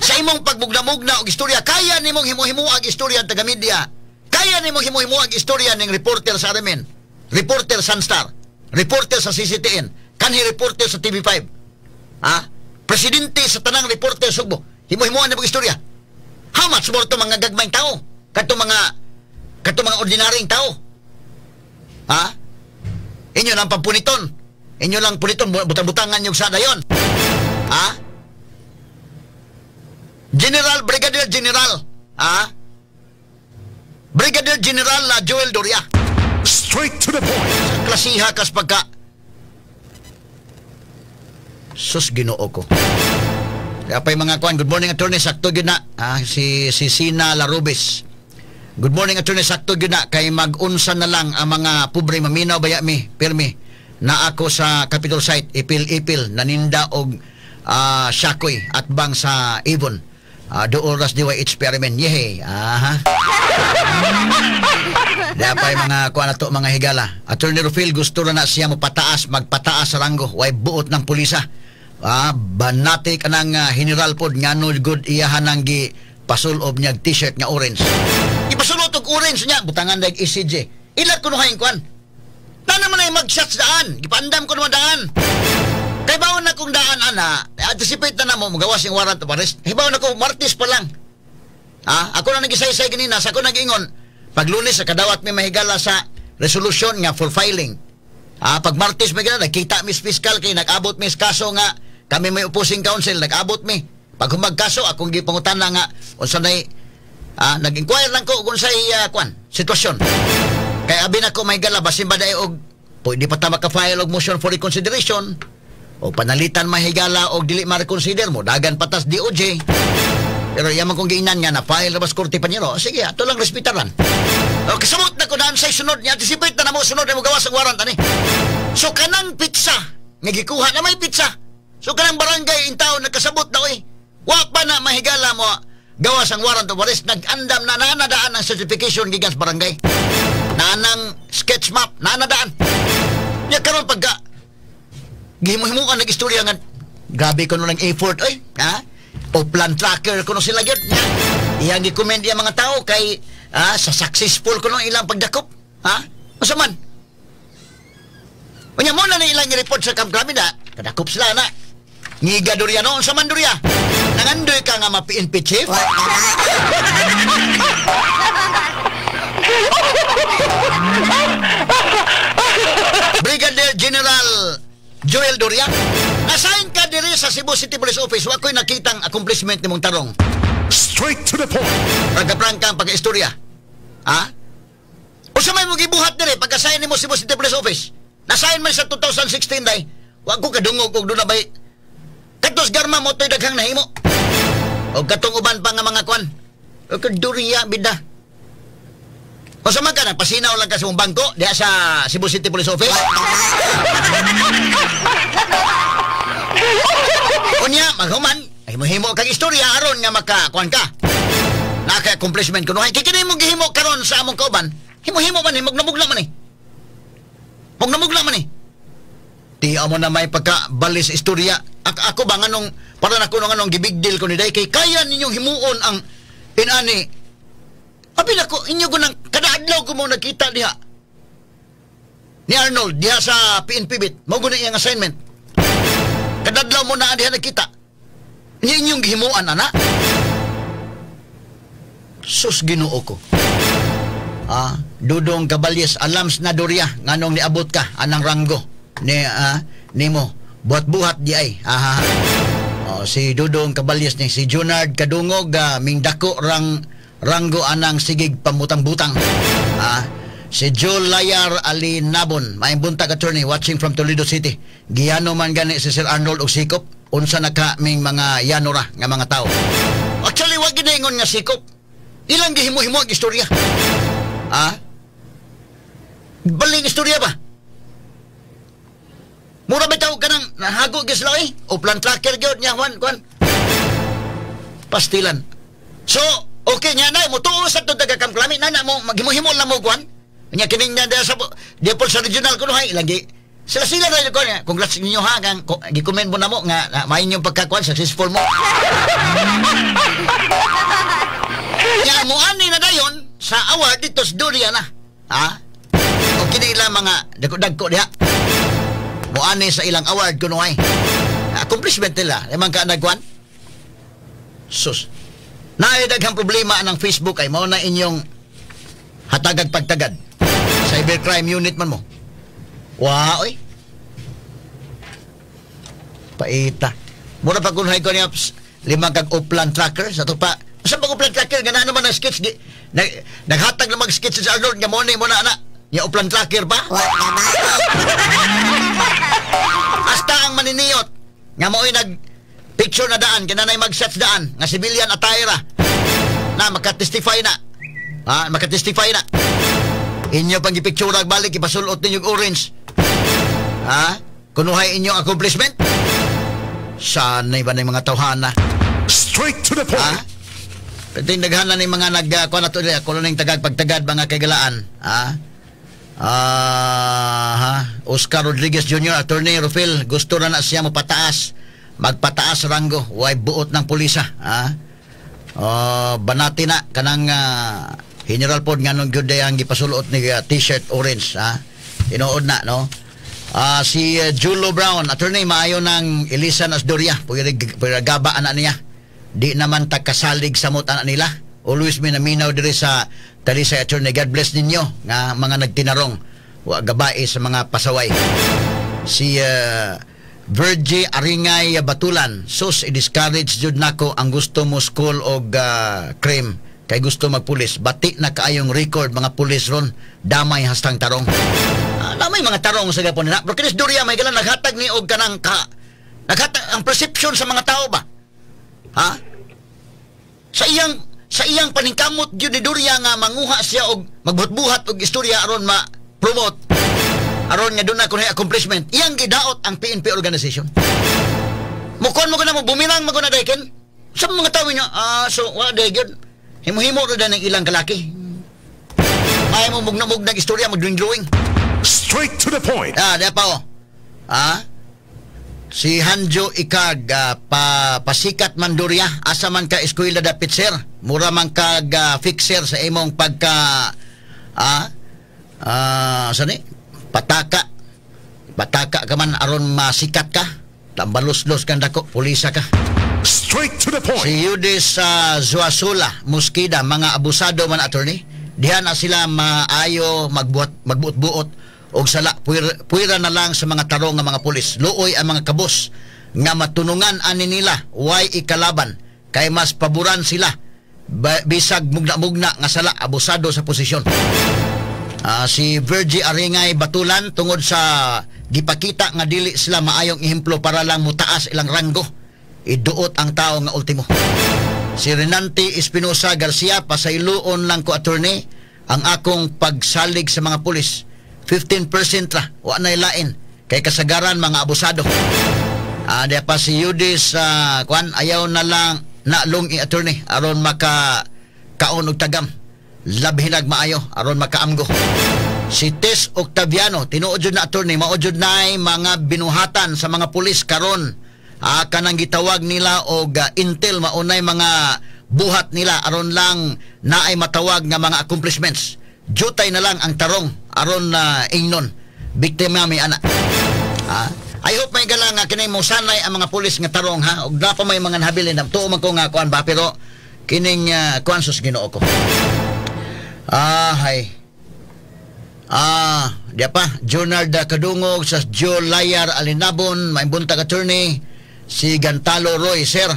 Sa imong pagbugna-mugna og istorya, kaya nimong himo-himuag istorya taga media. Kaya nimong himo-himuag istorya ning reporter sa Aramen, reporter Sunstar, reporter sa CCTN, kanhi reporter sa TV5. Presidente sa tanang reporter Sugbo. Himo-himuan na istorya. How much more to mga gagmayng tao? Kato mga ordinaryong tao. Inyo lang pampuniton. Inyo lang puniton, butang-butangan yung sada yon. General, Brigadier General. Brigadier General Joel Doria. Straight to the point. Klasiha kas pagka. Sus, Ginoo ko. Kaya pa'y mga kuan, good morning attorney, sakto yun na. Si Sina Larubis. Good morning attorney, sakto yun na. Kay mag-unsa na lang ang mga pobre maminaw baya mi, pirmi. Na ako sa Capitol site, ipil-ipil, naninda og syakoy at bang sa Avon. Dooras diway experiment. Yehe. Kaya pa'y mga kuan na to, mga higala. Attorney Rufil, gusto na siya magpataas sa ranggo. Way buot ng pulisa. Banati ka ng general pod nga no good iyahan ang gi pasulob niya t-shirt nga orange. Ipasulot og orange niya butangan dag ECJ. Ilat kuno haing kwan. Na naman ay mag-shots daan. Gipandam ko naman daan. Kay bawon na kong daan ana. Anticipate na mo magawas yung warrant of arrest. Kay bawon ako Martes pa lang. Ako na nagisay-say ganina sa ako nag-ingon. Pag Lunes sa kadawat may mahigala sa resolution nga for filing. Pag Martes may gana nakita mis fiscal kay nag-abot mis kaso nga kami may opposing counsel, nag-abot mi. Pag humagkaso, akong gipangutan na nga, unsa na'y, nag-inquire lang ko kung sa'y, sitwasyon. Kaya abin ako may gala, basin ba dahil og, pwede pa ta maka-file og motion for reconsideration, o panalitan mahigala og dili ma-reconsider mo, dagan patas DOJ. Pero yaman kong giinan nga, na-file na bas korte pa niyo, sige, ato lang respetaran. O, kasamot na ko daan sa'y sunod niya, anticipate na mo, sunod na mo gawas ang warrant, ani. So, kanang pizza, nagikuha na may pizza. So kanang barangay in town nagkasabot na wa pa na mahigala mo gawas ang warrant of arrest, nag-andam na nanadaan ang certification gikan sa barangay. Nanang sketch map nanadaan. Nya karon pagka gihimo-himo ka nag-istorya nga grabe ko lang effort o plan tracker kuno sila gyud. Iyang gi-comment yang mga tao kay sa successful kuno ilang pagdakop. Unsa man? Unya mo na ilang report sa Camp Gramida, kadakop sila na. Ngiga Doria noon sa Mandoria. Nangandoy ka nga ma-PNP chief? Brigadier General Joel Doria, assign ka diri sa Cebu City Police Office. Wa ko'y nakitang accomplishment ni mong tarong. Straight to the point. Prangka-prangka ang pag-istorya. O sa may mong ibuhat diri pagka-assign ni mo Cebu City Police Office. Nasign man sa 2016 day. Wa ko kadungog og doon na bay. Katos garma mo to'y daghang nahimo. O katong uban pa nga mga kwan. O kaduriya, bida. O sa man ka, nagpasinaw lang ka sa mong bangko diya sa Cebu City Police Office. Unya, maghuman, ay mohimo kang istorya aron nga makakuan ka. Naka-accomplishment ko. Kikini mong gihimo karon sa among kauban. Himo-himo man, magnamugla man Magnamugla man Di mo na may pagkabalis istorya. Ako ba nganong para nako nganong gibig deal ko ni day kay kaya ninyong himuon ang inani. Abi nako inyo ko nang kada adlaw ko mo nakita diha. Ni Arnold diha sa PNP bit. Mao gud iyang assignment. Kada adlaw mo na diha nakita. Inyong gihimuan ana. Sus Ginoo ko. Dudong Caballes alams na Doria nganong niabot ka anang ranggo ni nimo buhat-buhat di ay si Dudong Caballes ni si Junard Kadungog mingdako ranggo anang sigig pamutang-butang si Joel Layar Ali Nabon maayong buntag attorney watching from Toledo City giyano man gani si Sir Arnold og sikop unsa na ka ming mga yanora nga mga tao actually wag ginaingon nga sikop ilang gihimo-himo ang istorya baling istorya ba? Mura ba tawag ka ng nahago gisla eh? O plan tracker gyud niya, Juan. Pastilan. So, okay nga na, mo tuo sa ito taga-kamklami, na mo, maghimo-himo lang mo, Juan. Kanya kining na sa, di po sa regional ko, hay, lagi. Sila na ko niya. Congrats ninyo ha, kang, gi-comment mo na mo, nga, main yung pagkakuan, successful mo. Kaya mo ani na dayon, sa award dito sa Durian na. Ha? O kinila mga dagko diha. Mo ani sa ilang award kuno ay. Accomplishment nila, limang ka nagkuan. Sus. Naay daghang problema ng Facebook ay mao na inyong hatagag pagtagad. Cybercrime unit man mo. Wow, oy. Paita. Mura pa kunhay ko niya limang kag uplan tracker sa to pa. Sa pag uplan tracker gana naman ang sketch naghatag na mag sketch sa Arnold nga mo na ana. Ya uplan tracker pa. Hasta ang maniniyot nga mo'y nag-picture na daan, kinanay mag-shots daan, nga civilian attire na makatestify na. Makatestify na. Inyo pang ipicture balik, ipasulot ninyong orange. Kunuhay inyong accomplishment? Sanay ba na yung mga tawhana? Straight to the point. Pwede yung naghanan ng mga nagkuha na ito, kuno na yung tagad-pagtagad, mga kagalaan. Oscar Rodriguez Jr., Attorney Rufil, gusto na siya magpataas ranggo, way buot ng pulisa. Banati na kanang General Pod nga nung gyuday ang gipasulot ni t-shirt orange. Inood na, no? Si Julo Brown, attorney, maayo ng Elisa Nasdoria, pagagaba anak niya. Di naman tagkasalig samot anak nila. Always minaminaw diri sa Talisay attorney. God bless ninyo nga mga nagtinarong wa gabae sa mga pasaway. Si Virgie Aringay Batulan, sus i-discourage jud nako ang gusto mo school og crime kay gusto magpulis. Bati na kaayong record mga pulis ron, damay hastang tarong. Damay mga tarong sa gapon nila. Pero kinis Doria may galang naghatag ni og kanang naghatag ang perception sa mga tao ba? Sa iyang paningkamot gyud ni Doria nga manguha siya og magbuhat-buhat og istorya aron ma-promote aron nga doon na kunay accomplishment. Iyang gidaot ang PNP organization. Mukon mo na mo bumirang maguna dayken. Sa mga tao niya, so wa day gyud. Himo-himo ra ng ilang kalaki. May mo mugna-mug nag istorya mag-drawing. Straight to the point. Diya pa si Hanjo Ikag, pasikat man Doria, asa man ka eskwela dapit sir, mura man kag fixer sa imong pagka sani? Pataka ka man aron masikat ka, tambalos-los kang dako, pulisa ka. Straight to the point. Si Yudis Zuasula, Muskida, mga abusado man attorney, diha na sila maayo magbuot-buot og sala puwira na lang sa mga tarong nga mga pulis. Luoy ang mga kabos nga matunungan ani nila way ikalaban kay mas paboran sila bisag mugna-mugna nga sala abusado sa posisyon. Si Virgie Aringay Batulan tungod sa gipakita nga dili sila maayong ehemplo para lang mutaas ilang ranggo, iduot ang tao nga ultimo. Si Renante Espinosa Garcia, pasayloon lang ko attorney ang akong pagsalig sa mga pulis. 15% ra, wa na ilain kay kasagaran mga abusado. Diya pa si Yudis ayaw na lang na lungi attorney aron maka kaon og tagam, labhinag maayo aron makaamgo. Si Tess Octaviano, tinuod jud na attorney, maod jud nay mga binuhatan sa mga pulis karon. Kanang gitawag nila og intel, maunay mga buhat nila aron lang naay matawag nga mga accomplishments. Jutay na lang ang tarong aron na ingnon biktima may ana. I hope may galang nga kinay mo sanay ang mga pulis nga tarong og na pa may mga nahabilin tuo man ko nga kuan ba pero kining kuan sus Ginoo ko. Diya pa Jonard Kadungog sa Joe Layar Alinabon, may buntag attorney. Si Gantalo Roy, sir,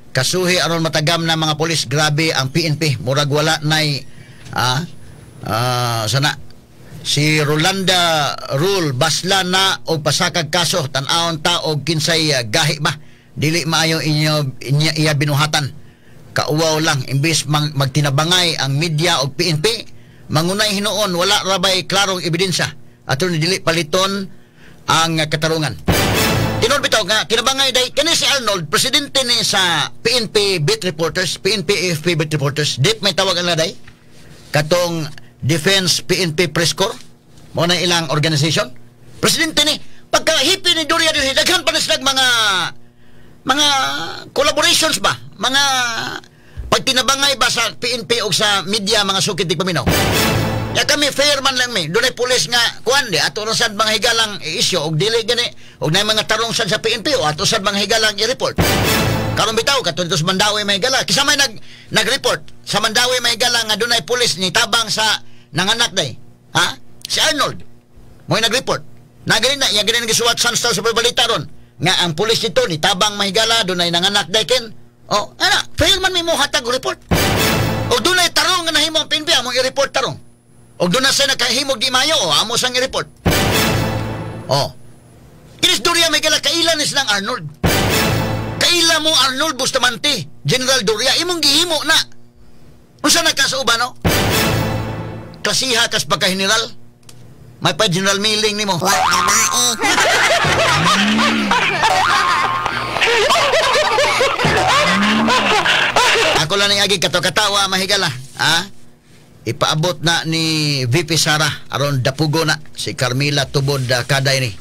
kasuhi aron matagam na mga pulis. Grabe ang PNP, murag wala nay sana. Si Rolanda Rule, basla na o pasakag kaso, tan-aon ta og kinsay gahi ba, dili maayo iya binuhatan. Kauwaw lang, imbis magtinabangay ang media og PNP, mangunay hinuon, wala rabay klarong ebidensya, aton dili paliton ang katarungan. bitaw nga kinabangay day kani si Arnold presidente ni sa PNP Beat Reporters, PNP AFP Beat Reporters, DIP may tawag na day katong Defense PNP Press Corps mo na ilang organization. Presidente ni pagka hipi ni Doria daghan pa na sila mga collaborations ba, mga pagtinabangay ba sa PNP o sa media, mga sukit di paminaw. Ya kami fair man lang mi. Dunay pulis nga kuan di ato sad mga higalang i-issue og dili gani og nay mga tarong sad sa PNP o ato sad mga higalang i-report. Karon bitaw katong sa Mandawi may higala. Kisa may nag-report sa Mandawi may higala nga dunay pulis ni tabang sa nanganak day. Ha? Si Arnold. Mo'y nag-report. Na gani na, yang gani nagisuwat sa balita ron nga ang pulis dito ni tabang mahigala dunay nanganak day ken. Oh, ana, fail man mi mo hatag report. Og dunay tarong nga nahimo ang PNP among i-report tarong. Og doon na siya nakahimog di mayo, amo sang i-report. Kinis Doria may kala kailan is ng Arnold. Kaila mo Arnold Bustamante, General Doria, imong gihimo na. Unsa na ka sa uban, no? Klasiha kas pagka-general. May pa General Milling nimo. Wag babae. Ako lang ang agi kato-katawa mahigala, ha? Ipaabot na ni VP Sara aron dapugo na si Carmila Tubod Kaday ni.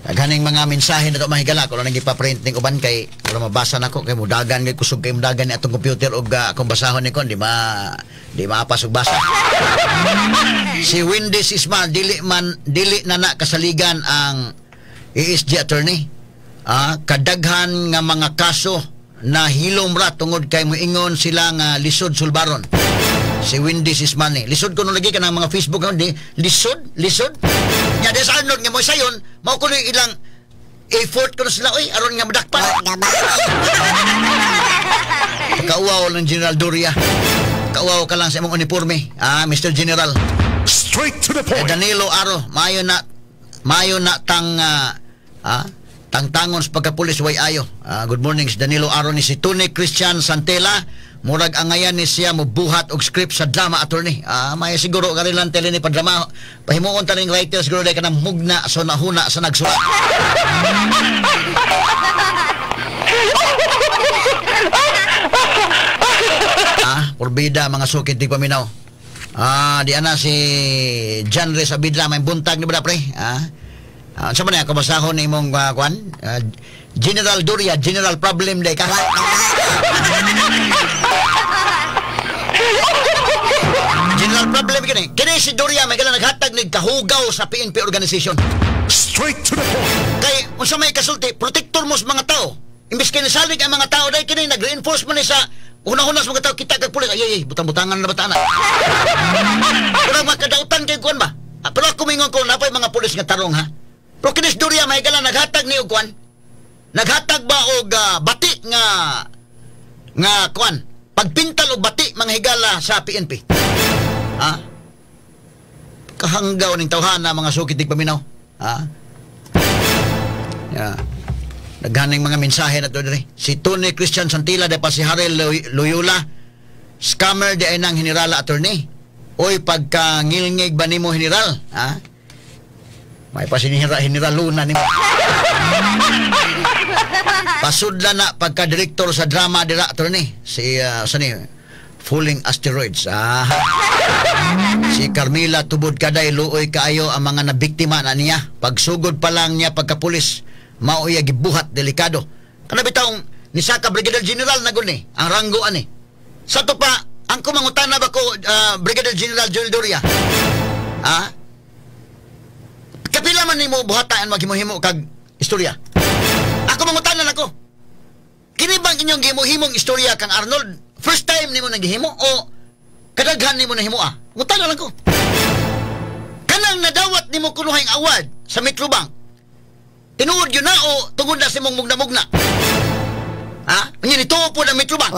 Naghaning mga mensahe na ito mahigala ko lang ipaprint ni uban kay para mabasa nako kay mudagan kay kusog kay mudagan ni atong computer og akong basahon ni kon di maapas og basa. Si Wendy Sisma dili na kasaligan ang ESG attorney. Kadaghan nga mga kaso na hilom ra tungod kay moingon sila nga lisod sulbaron. Si Wendy Sismani. Lisod ko nung lagi ka ng mga Facebook di lisod. Nya des Arnold nga mo sayon, mao ko ilang effort ko na sila oy aron nga madakpan. Kauwaw lang General Doria. Kauwaw ka lang sa imong uniforme. Mr. General. Straight to the point. Danilo Aro, mayo na tangtangon sa pagkapulis way ayo. Good morning, Danilo Aro ni si Tony Christian Santela. Murag angayan ni siya mobuhat og script sa drama attorney. May siguro ka rin lang tele ni padrama. Pahimuon taning writer siguro dahil ka na mugna so nahuna sa nagsulat. Porbida mga sukit di paminaw. Di ana si John Rez Abidla may buntag ni ba pre? Sa man ako basahon ni mong kwan? General Doria, General Problem day ka. General Problem kini. Kini si Doria may kala naghatag ni kahugaw sa PNP organization. Straight to the point. Kay unsa may kasulti, protector mo sa mga tao. Imbes kini salig ang mga tao day kini nag-reinforce man ni sa una-una sa mga tao kita kag pulis. Ay, butang-butangan na bata na. Pero makadautan kay kuan ba? Pero ako mingon ko napay mga pulis nga tarong ha. Pero kini si Doria may kala naghatag ni og kuan. Naghatag ba og bati nga kuan? Pagpintal og bati mga higala sa PNP. Kahanggaw ning tawhana mga sukit dig paminaw. Naghaning mga mensahe na to dire. Si Tony Christian Santila de pa si Harel Loyola. Scammer di ay nang generala attorney. Oy pagkangilngig ba nimo general? May pa si General Luna nimo. Pasudla na pagka-director sa drama dira attorney. Si Falling Asteroids. Si Carmila Tubod Kaday luoy kaayo ang mga nabiktima na niya. Pagsugod pa lang niya pagkapulis, mao iya gibuhat delikado. Kana bitawng ni Saka Brigadier General na guni, ang ranggo ani. Sa to pa, ang kumangutana ba ko Brigadier General Joel Doria? Kapila man nimo buhataan maghimo-himo kag istorya. Ako mangutanan ako. Kini bang inyong gihimo-himong istorya kang Arnold? First time nimo naghimo o kadaghan nimo nahimo Ngutanan lang ko. Kanang nadawat nimo kunuhang award sa Metrobank. Tinuod yun na o tungod na si mong mugna-mugna? Ngayon ito po ng Metrobank.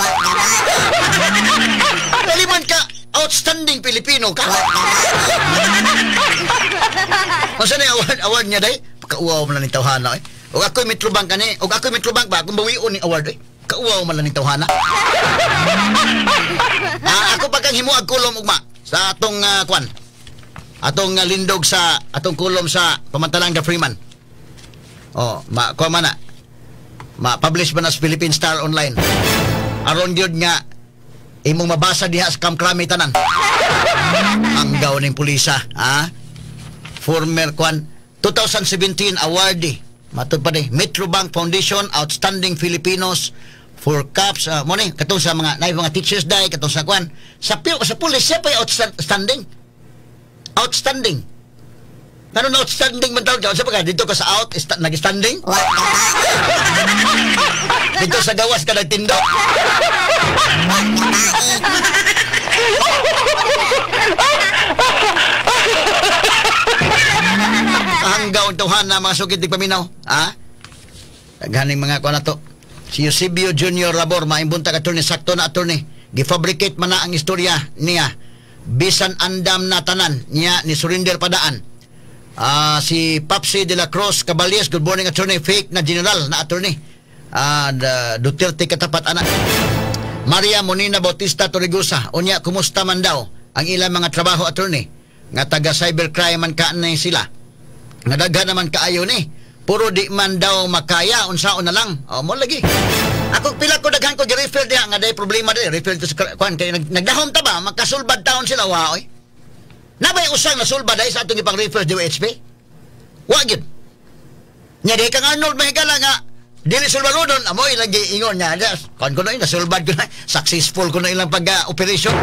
Naliman ka, outstanding Pilipino ka. Masa na yung award niya day? Kauwaw mo lang ng tawhana eh. O ako'y Metrobank ka ni. O ako'y Metrobank ba? Kung bawion ni award eh. Kauwaw mo lang ng tawhana. Ako pa kang himuag kulom ugma sa atong kwan. Atong lindog sa atong kulom sa Pamantalang Freeman. kuha man na. Ma-publish man na sa Philippine Star Online. Aron gyud nga imong mabasa diha sa kamkrami tanan. Ang gaw ning pulisa, ha? Former 2017 awardee. Matud pa ni Metrobank Foundation Outstanding Filipinos for CAPS mo ni katong sa mga teachers day katong sa sa pulis siya pa outstanding. Ano na outstanding man tawag sa pagka dito ka sa nag-standing? Dito sa gawas ka nagtindo. Hanggaw tuhan na mga sukit di paminaw. Ha? Ganing mga kuha na to. Si Eusebio Junior Labor, maimbunta ka attorney, sakto na attorney. Gifabricate man na ang istorya niya. Bisan andam na tanan niya ni Surinder Padaan. Si Papsi de la Cruz Cabalies, good morning attorney. Fake na general na attorney. Duterte katapat anak. Maria Monina Bautista Torregosa, unya kumusta man daw ang ilang mga trabaho attorney? Nga taga cybercrime man kaanay sila. Nga daghan naman kaayo ni. Puro di man daw makaya, unsaon na lang. Mo lagi. Ako pila ko daghan ko gi-refer diha nga day problema di refer to sa kwan kay nagdahom ta ba makasulbad taon sila wa oy. Nabay usang nasulbad ay sa atong ipang-refer di HP. Wa gyud. Nya di kang Arnold Mahigala nga dili sulbaludon amoy lagi ingon nya. Kon ko na nasulbad ko na successful ko na ilang pag-operation.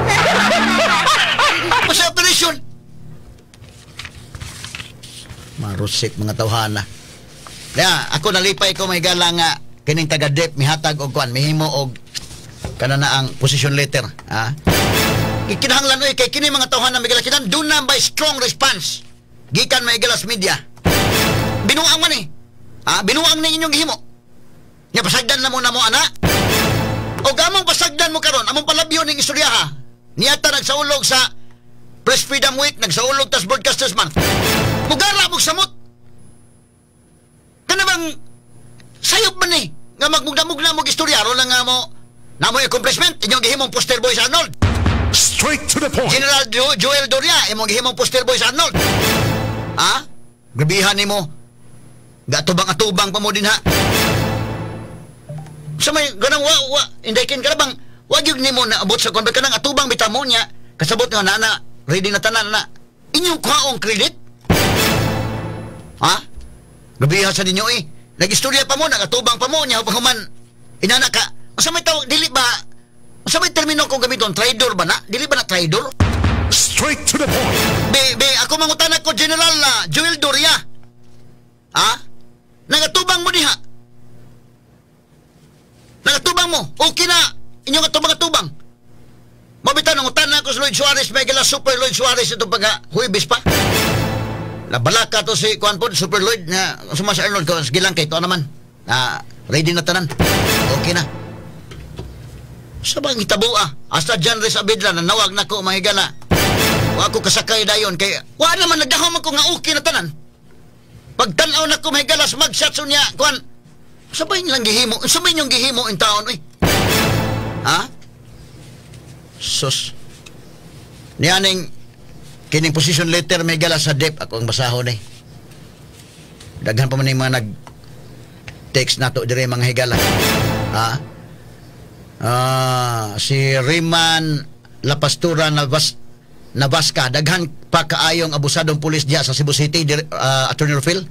Sa operation. Marusik mga tawhana. Kaya ako nalipay ko may gala nga kining taga-DEP mihatag og kwan mihimo og kana na ang position letter, ha? Kinahanglan oy kay kini mga tawhan na migala kinan do na by strong response gikan may galas media. Binuang man binuang na inyong gihimo. Nya pasagdan na mo ana. O gamong pasagdan mo karon among palabyo ning istorya ha. Niyata nagsaulog sa Press Freedom Week, nagsaulog tas Broadcasters Month. Mugara mo samot. Kana bang sayop man ni nga magmugna-mugna mo istoryaro lang nga mo namoy accomplishment inyong gihimong poster boy sa Arnold. Straight to the point. General Joel Doria imong gihimong poster boy sa Arnold. Ha? Gabihan nimo. Gatubang-atubang pa mo din ha. Sa may ganang inday kin ka bang wag yun nimo na abot sa konbet kanang atubang bitamo niya kasabot nga nana ready na tanan na inyong kwaong credit. Ha? Gabihan sa ninyo nag-istorya pa mo, nagatubang pa mo niya upang human inana ka. Asa may tawag, dili ba? Asa may termino kong gamiton? Traidor ba na? Dili ba na traidor? Straight to the point. Ako mangutanag ko General Joel Doria. Ha? Nagatubang mo diha. Nagatubang mo. Okay na. Inyong atubang-atubang. Mabitan, nangutanag ko sa Lloyd Suarez, may gala Super Lloyd Suarez itong pagka-huibis pa. Nabalaka to si Kwan po, Super Lloyd na sumasa Arnold ko, gilang kay ito naman. Ready na tanan. Okay na. Sa bang itabo hasta John Rez Abidla na nawag na ko mahigala. Wa ako kasakay dayon kay wa naman nagdahom ako nga okay na tanan. Pagtanaw na ko mahigala sa mag-shots niya Kwan. Sabay nilang gihimo. Sabay niyong gihimo in taon Ha? Sus. Niyaning kining position letter may gala sa DEP ako ang basahon daghan pa man yung mga nag-text nato dire mga higala. Ha? Si Riman Lapastura Navasca daghan pa kaayong abusadong pulis diya sa Cebu City Attorney Rufil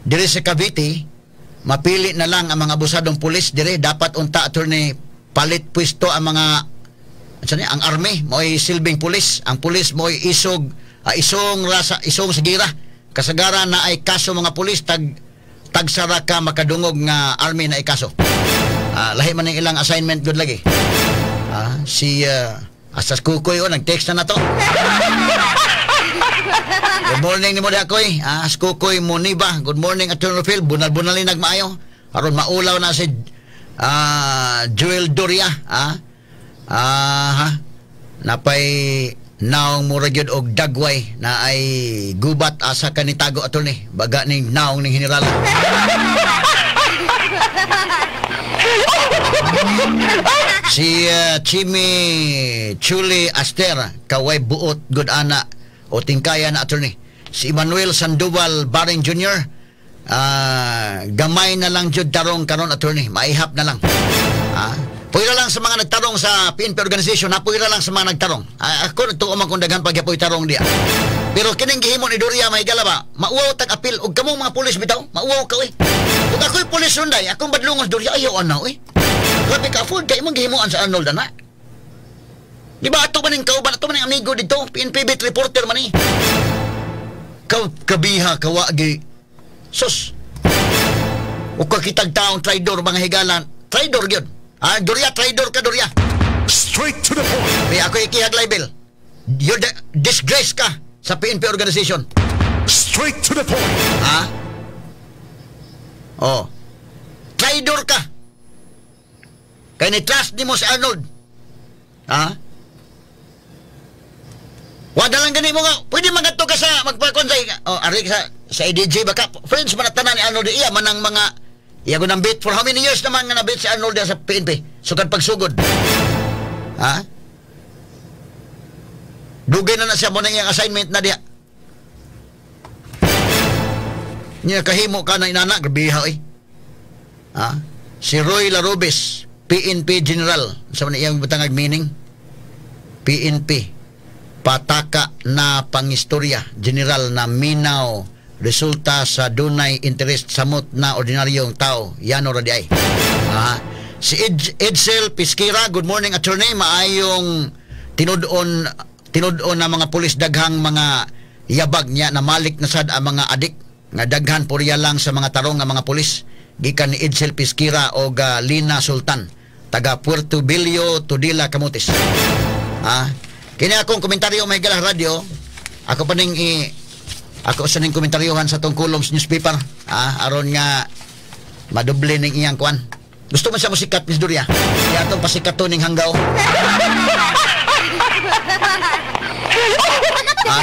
dire sa Cavite mapili na lang ang mga abusadong pulis dire dapat unta attorney palit pwesto ang mga ang army mo'y silbing pulis, ang pulis mo'y isong sigira kasagaran na ay kaso mga pulis tagsara ka makadungog nga army na ikaso. Lahi man ng ilang assignment good lagi. Si Asas Kukoy nag-text na to. Good morning ni mo di ako'y Kukoy Moniba, good morning Attorney Phil, bunal-bunalin nagmaayo aron maulaw na si Joel Doria napay naong muragyod og dagway na ay gubat asa kanitago attorney baga ning naong ning general. Si Chimi Chuli Aster kaway buot good ana o tingkaya na attorney. Si Emmanuel Sandoval Baring Jr. gamay na lang jud tarong karon attorney, maihap na lang. Puwira lang sa mga nagtarong sa PNP organization, puwira lang sa mga nagtarong. Ako nagtuo man kung daghan pagyapoy tarong diya. Pero kining gihimo ni Doria mahigala ba? Mauwaw tag apil og kamong mga pulis bitaw, mauwaw ka Kung ako'y pulis sunday, akong badlungos Doria ayaw ana Grabe ka afford kay imong gihimuan sa Arnold ana. Di ba ato man ning kauban, ato man ning amigo dito, PNP beat reporter man Kabiha kawagi. Sus. O kakitag taong traidor mga higalan, traidor gyud. Doria, traidor ka, Doria. Straight to the point. May ako ikihag libel. You're disgrace ka sa PNP organization. Straight to the point. Traidor ka. Kaya ni-trust ni mo si Arnold. Wala lang gani mo nga. Pwede magato ka sa magpakonsay. Ari ka sa EDJ baka. Friends man at tanan ni Arnold. Iya man ang mga iya ko nang bit for how many years naman nga nabit si Arnold sa PNP? Sugad pagsugod. Dugay na siya mo na iyang assignment na diya. Niya kahimo ka na inana, grabiha Si Roy Larobes, PNP General. Sa man iyang butangag meaning? PNP. Pataka na pangistorya. General na minaw resulta sa dunay interest samot na ordinaryong tao. Yan o radi ay. Si Edsel Pisquira, good morning attorney. Maayong tinudon na mga pulis daghang mga yabag niya na malik na sad ang mga adik nga daghan purya lang sa mga tarong nga mga pulis. Gikan ni Edsel Pisquira o Lina Sultan, taga Puerto Bilio, Tudela, Camotes. Kini akong komentaryo may galah radio. Ako pa ning ako sa ning komentaryohan sa tong columns newspaper. Aron nga madoble ning iyang kwan. Gusto man siya musikat, Miss Doria. Kaya itong pasikato ning hanggaw.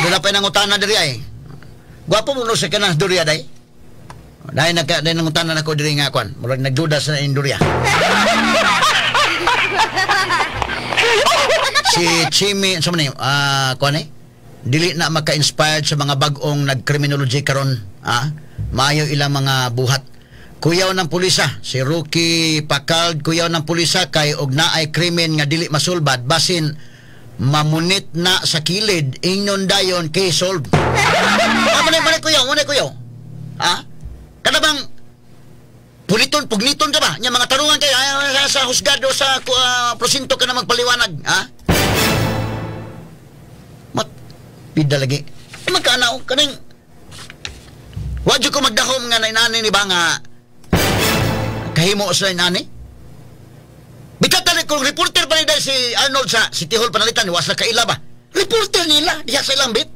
Doon na pa yung utana diri ay. Gwapo mo no sa kanas Doria day. Dahil nangutanan ako diri nga kwan. Murag nagduda sa ning Doria. Si Chimi, sa man kwan dili na maka-inspired sa mga bag-ong nag-criminology karon. Maayo ilang mga buhat. Kuyaw ng pulisa, si Rookie Pacald, kuyaw ng pulisa kay og naay krimen nga dili masulbad basin mamunit na sa kilid ingnon dayon kay solve. Manay kuyaw. Kada bang pugniton ka ba? Nya mga tarungan kay sa husgado sa prosinto ka na magpaliwanag, pida lagi. Magkanaw kaning wadyo ko magdahom nga nainani ni ba nga kahimo sa inani? Bitat tali kung reporter pa nila si Arnold sa City Hall panalitan, was na kaila ba? Reporter nila, diha sa ilang bit.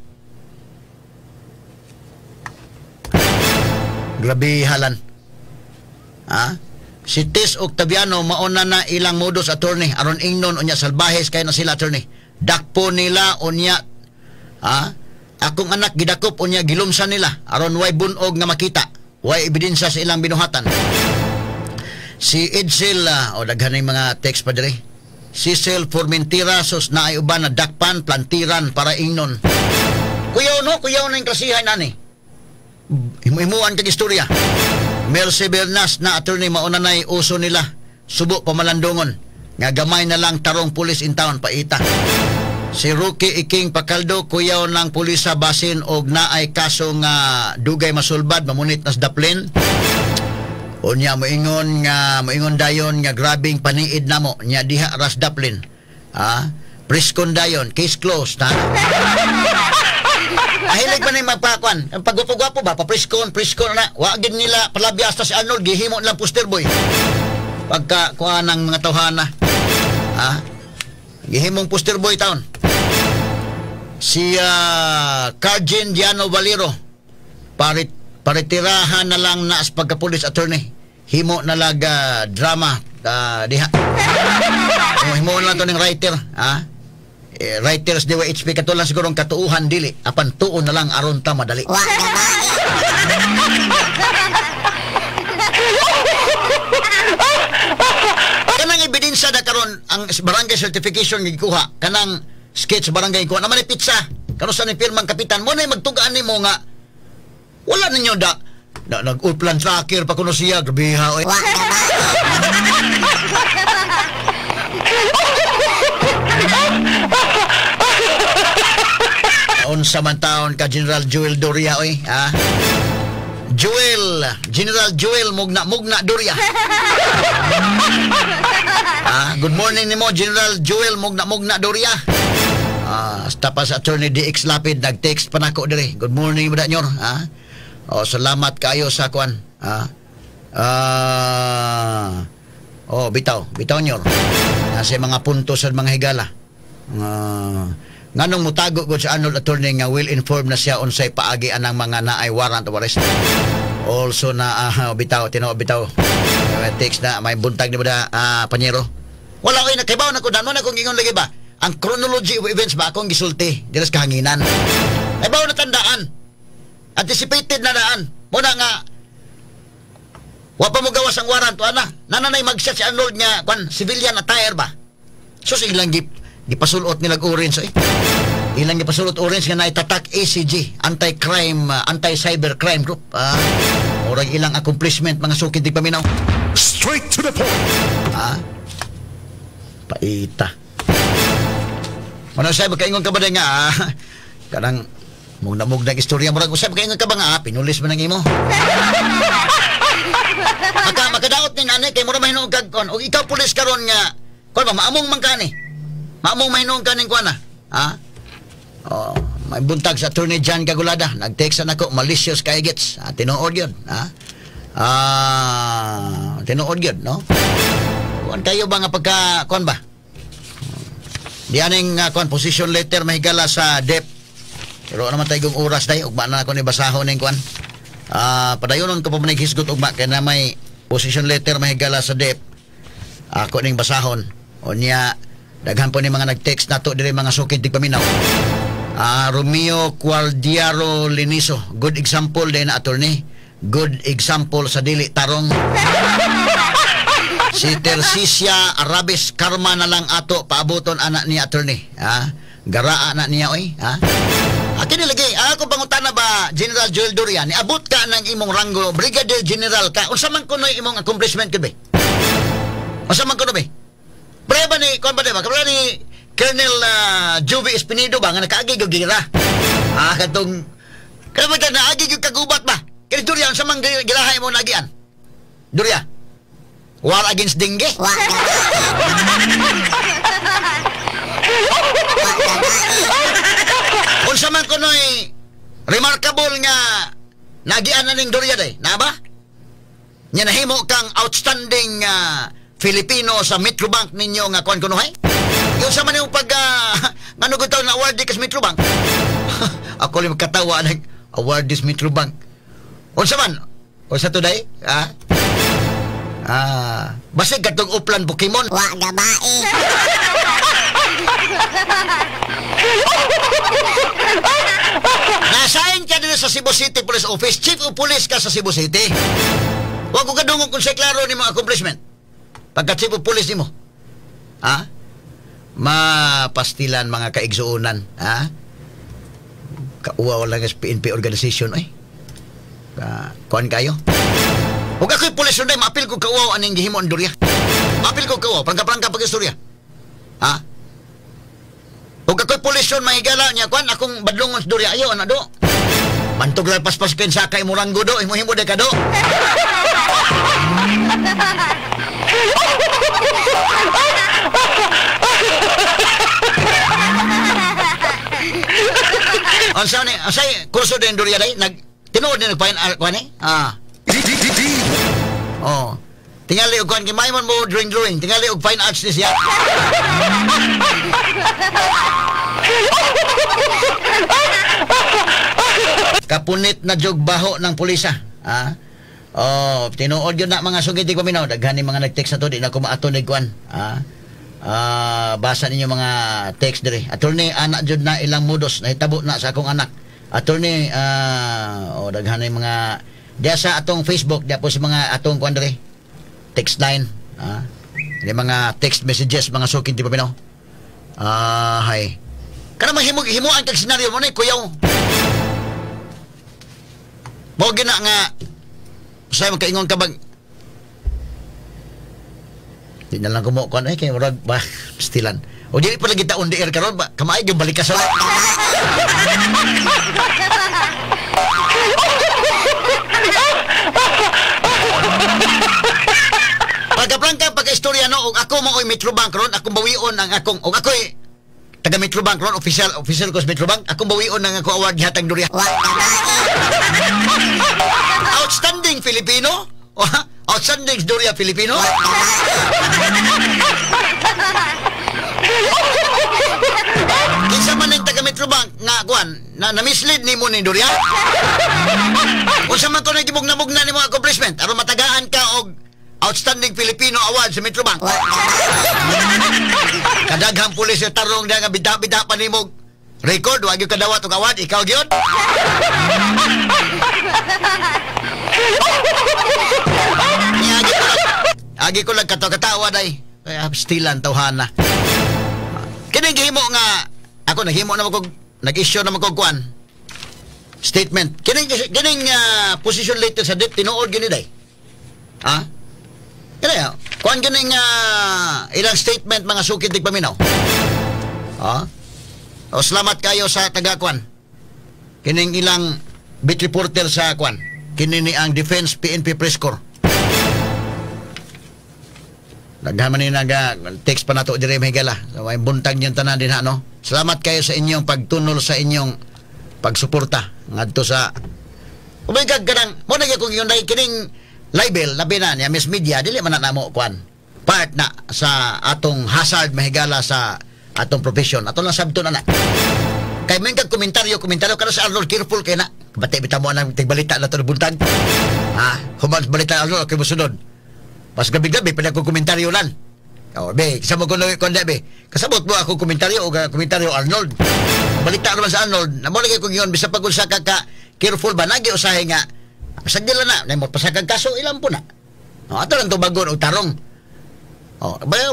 Grabe halan. Si Tis Octaviano mauna na ilang modus attorney aron ingnon unya salbahes kay na sila attorney. Dakpo nila unya akong anak gidakop unya gilumsan nila aron way bunog nga makita. Way ebidensya sa ilang binuhatan. Si Edsel, daghan yung mga text pa diri. Cecil Formentira, sus na ay uban na dakpan, plantiran para ingnon. Kuyaw na yung klasihan nani. Himuan kag istorya. Mercy Bernas na attorney mauna na uso nila. Subo pamalandungon. Nga gamay na lang tarong pulis in town paita. Si Rookie Iking Pacaldo, kuyaw ng pulisa basin og naay kaso nga dugay masulbad, mamunit nas daplin. Unya moingon dayon nga grabing paniid namo nya diha ras daplin. Priskon dayon, case closed na. Ahilig man ni magpakwan. Ang pagwapo-gwapo ba papriskon na. Wa gid nila palabyas ta si Arnold gihimo lang poster boy. Pagka kuan ng mga tawhana. Gihimong poster boy taon. Si Carjin Diano Valero paritirahan na lang na as pagka-police attorney. Himo na laga drama diha. Himo na lang to ng writer. Writers di HP katulang siguro ang katuuhan dili. Apan tuon na lang aron ta madali. Kanang ebidensya na karon ang barangay certification gikuha. Kanang sketch barangay ko naman ni pizza. Karon sa ni pirmang kapitan mo na magtugaan nimo nga wala ninyo Nag-uplan tracker pa kuno siya. Grabe ha, oy. Wa Unsa man taon ka General Joel Doria, oy, ha? General Joel Mugna Doria. Good morning nimo General Joel Mugna Doria. Tapos Attorney DX Lapid nag-text pa nako dire. Good morning bada nyor, ha? Salamat kayo sa kwan, ha? Bitaw nyor. Sa mga puntos sa mga higala. Nganong mutago ko sa Arnold Attorney nga will inform na siya unsay paagi anang mga naay warrant of arrest. Also na bitaw text na may buntag ni bada panyero. Wala koy nakibaw na ko dan mo na kung ingon lagi ba. Ang chronology of events ba akong gisulti diras kahanginan. Ay bawo na tandaan. Anticipated na daan. Muna nga wa pa mo gawas ang warrant ana. Nananay mag-shot si Arnold nga kwan civilian attire ba. So ilang gipasulot nilag orange eh. Ilang gipasulot orange nga naitatak ACG, Anti-Cybercrime Group. Murag ilang accomplishment mga sukid di paminaw. Straight to the point. Paita. Ano say magkaingon ka ba nga kanang mugna istorya murag usab kaingon ka ba nga pinulis man ang imo. Makadaot ning ani kay mura mahinog kag kon og ikaw pulis karon nga kon ba maamong man kani. Maamong mahinog kaning kuan na. May buntag sa Attorney John Gagulada. Nag-text na ako, malicious kay gets. Tinuod yun. Tinuod yun, no? Kuan kayo ba nga pagka, kuan ba? Diyaning, kuan, position letter mahigala sa DEP. Pero naman tayo kong oras tayo. Ugma na ako ni basahon ng kuan. Padayonon ko pa manighisgot ugma. Kaya na may position letter mahigala sa DEP. Ako ning basahon. O niya, daghan po ni mga nag-text na to dire mga sukid di paminaw. Romeo Cuardiaro Liniso, good example din na attorney. Good example sa dili tarong. Si Tercicia Arabes Karma na lang ato paaboton anak ni attorney. Garaa na niya oy, Akin nilagay, ako pangutana ba General Joel Doria, ni abot ka ng imong ranggo Brigadier General ka. Unsa man kuno imong accomplishment kid be? Unsa man kuno be? Preba ni, kung ba diba? Kapag ni Colonel Jovi Espinido ba, nga nakaagig yung gira. Katong, kaya ba naagig yung kagubat ba? Kaya Doria, ang samang girahay mo nagian? Doria, war against dengue? Kung saman ko no'y remarkable nga nagian na ning Doria day, na ba? Nya nahimo kang outstanding Filipino sa Metrobank ninyo nga kuan kuno hay. Yung sa man yung pag ngano gutaw na award di kas Metrobank. Ako li magkatawa nag award dis Metrobank. Unsa man? Unsa today? Basig katong uplan Pokemon. Wa gabae. Nasain ka din sa Cebu City Police Office. Chief of Police ka sa Cebu City. Wa ko kadungog kung sa klaro ni mga accomplishment. Pagka Chief of Police ni mo. Mapastilan mga kaigsuunan. Kauwa wala nga PNP organization ay. Kuan kayo. Huwag ako'y police rin maapil ko kauwa aning gihimo ang Doria. Maapil ko kauwa, prangka-prangka pag-istorya. Huwag ako'y police rin mahigala niya kuan, akong badlongon sa Doria. Ayaw, anak do. Mantog lang paspas pensakay mo ranggo do, himo-himo de ka do. Ansay kurso din Doria day nag tinuod ni nagpain kuan eh. Tingali og kuan kimay man mo drawing. Tingali og fine arts ni siya. Kapunit na jog baho ng pulisa. Tinuod yun na mga sugid di paminaw. Daghan ni mga nag-text na to, di na ko maato ni kuan. Basa ninyo mga text dire. Attorney, anak jud na ilang modos na hitabo na sa akong anak. Attorney, daghan ni mga diya sa atong Facebook, diya po sa mga atong kuan dire. Text line. Di mga text messages, mga sukid di paminaw. Hay. Kana himuan kag senaryo mo ni kuyaw. Mo gina nga Usay makaingon ka bag. Di na lang kumukuan kay murag ba stilan. O di pa lagi taon di air karon ba kamay gyud balik ka sa. Pagkaprangka pagka-istorya no, og ako mo oy Metrobank ron, akong bawion ang akong og ako taga Metrobank ron, official ko sa Metrobank, akong bawion ang ako award gihatag Doria. Outstanding Filipino? Outstanding Doria Filipino? Kinsa man ang taga Metrobank nga kuan na mislead nimo ni Doria? Unsa man ko nagibugna-bugna nimo accomplishment aron matagaan ka og Outstanding Filipino Award sa Metrobank. Kadaghang pulis yung tarong na nga bida-bida pa ni mo record, wag yung kadawat o award, ikaw yun. Agi ko lang katawa day. Kaya stilan tawhana. Kining gihimo nga ako naghimo na magkog nag-issue na magkogkuan statement. Kining position later sa det tinuod gini day. Ha? Kaya, kuan ganing ilang statement mga sukid dig paminaw. O salamat kayo sa taga-kuan. Kining ilang beat reporter sa kuan. Kini ni ang Defense PNP Press Corps. Naghaman ni text pa nato dire Higala. So, may buntag yung tanan din no. Salamat kayo sa inyong pagtunol sa inyong pagsuporta ngadto sa Umigag ganang mo na kung yun dahil kining libel labi na niya Miss Media dili man na mo kuan part na sa atong hazard mahigala sa atong profession atong lang sabton na kay may kag komentaryo kada sa Arnold careful kay na bati bitaw mo nang tigbalita na to buntag human balita Arnold kay mosunod pas gabi-gabi pala ko komentaryo lan be kasama ko be kasabot mo ako komentaryo o komentaryo Arnold balita naman sa Arnold namo lagi ko yun bisa pag usa ka careful ba nagi usahay nga pasagdila na mo pasagag kaso ilang po na ato lang to bagon o tarong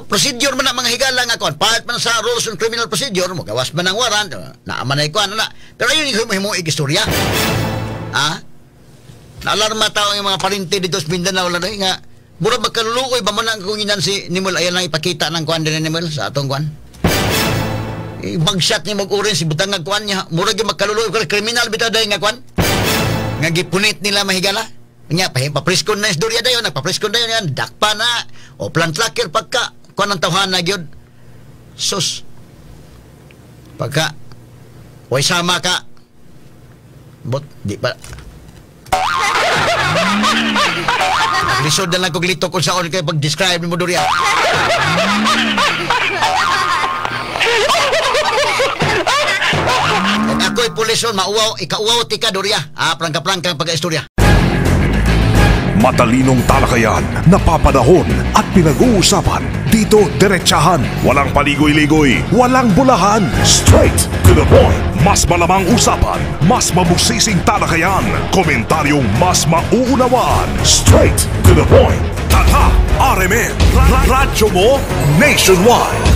procedure man na mga higala nga kon part man sa rules and criminal procedure mo gawas man ang warrant naaman na ikuan na pero yun himo igistorya naalarma tao yung mga parinti dito sa Mindanao lang nga mura magkaluluoy ba mo na kung inan si Nimol ayan lang ipakita ng kuan din ni Nimol sa atong kuan bagshot ni mag-urin si butang nga kuan niya mura yung magkaluluoy kriminal bitaw dahil nga kuan nga gipunit nila mahigala nya papriskon na istorya dayon nagpapriskon dayon yan dakpa na o plant locker pagka kuan ang tawhana gyud sus pagka way sama ka bot di pa lisod na lang kong lito kung saan kayo pag-describe mo Doria ako'y pulisyon mauwaw ikauwaw tika Doria prangka-prangka pag-istorya matalinong talakayan, napapanahon at pinag-uusapan. Dito diretsahan, walang paligoy-ligoy, walang bulahan. Straight to the point. Mas malamang usapan, mas mabusising talakayan, komentaryong mas mauunawaan. Straight to the point. Tata, RMN, radyo mo nationwide.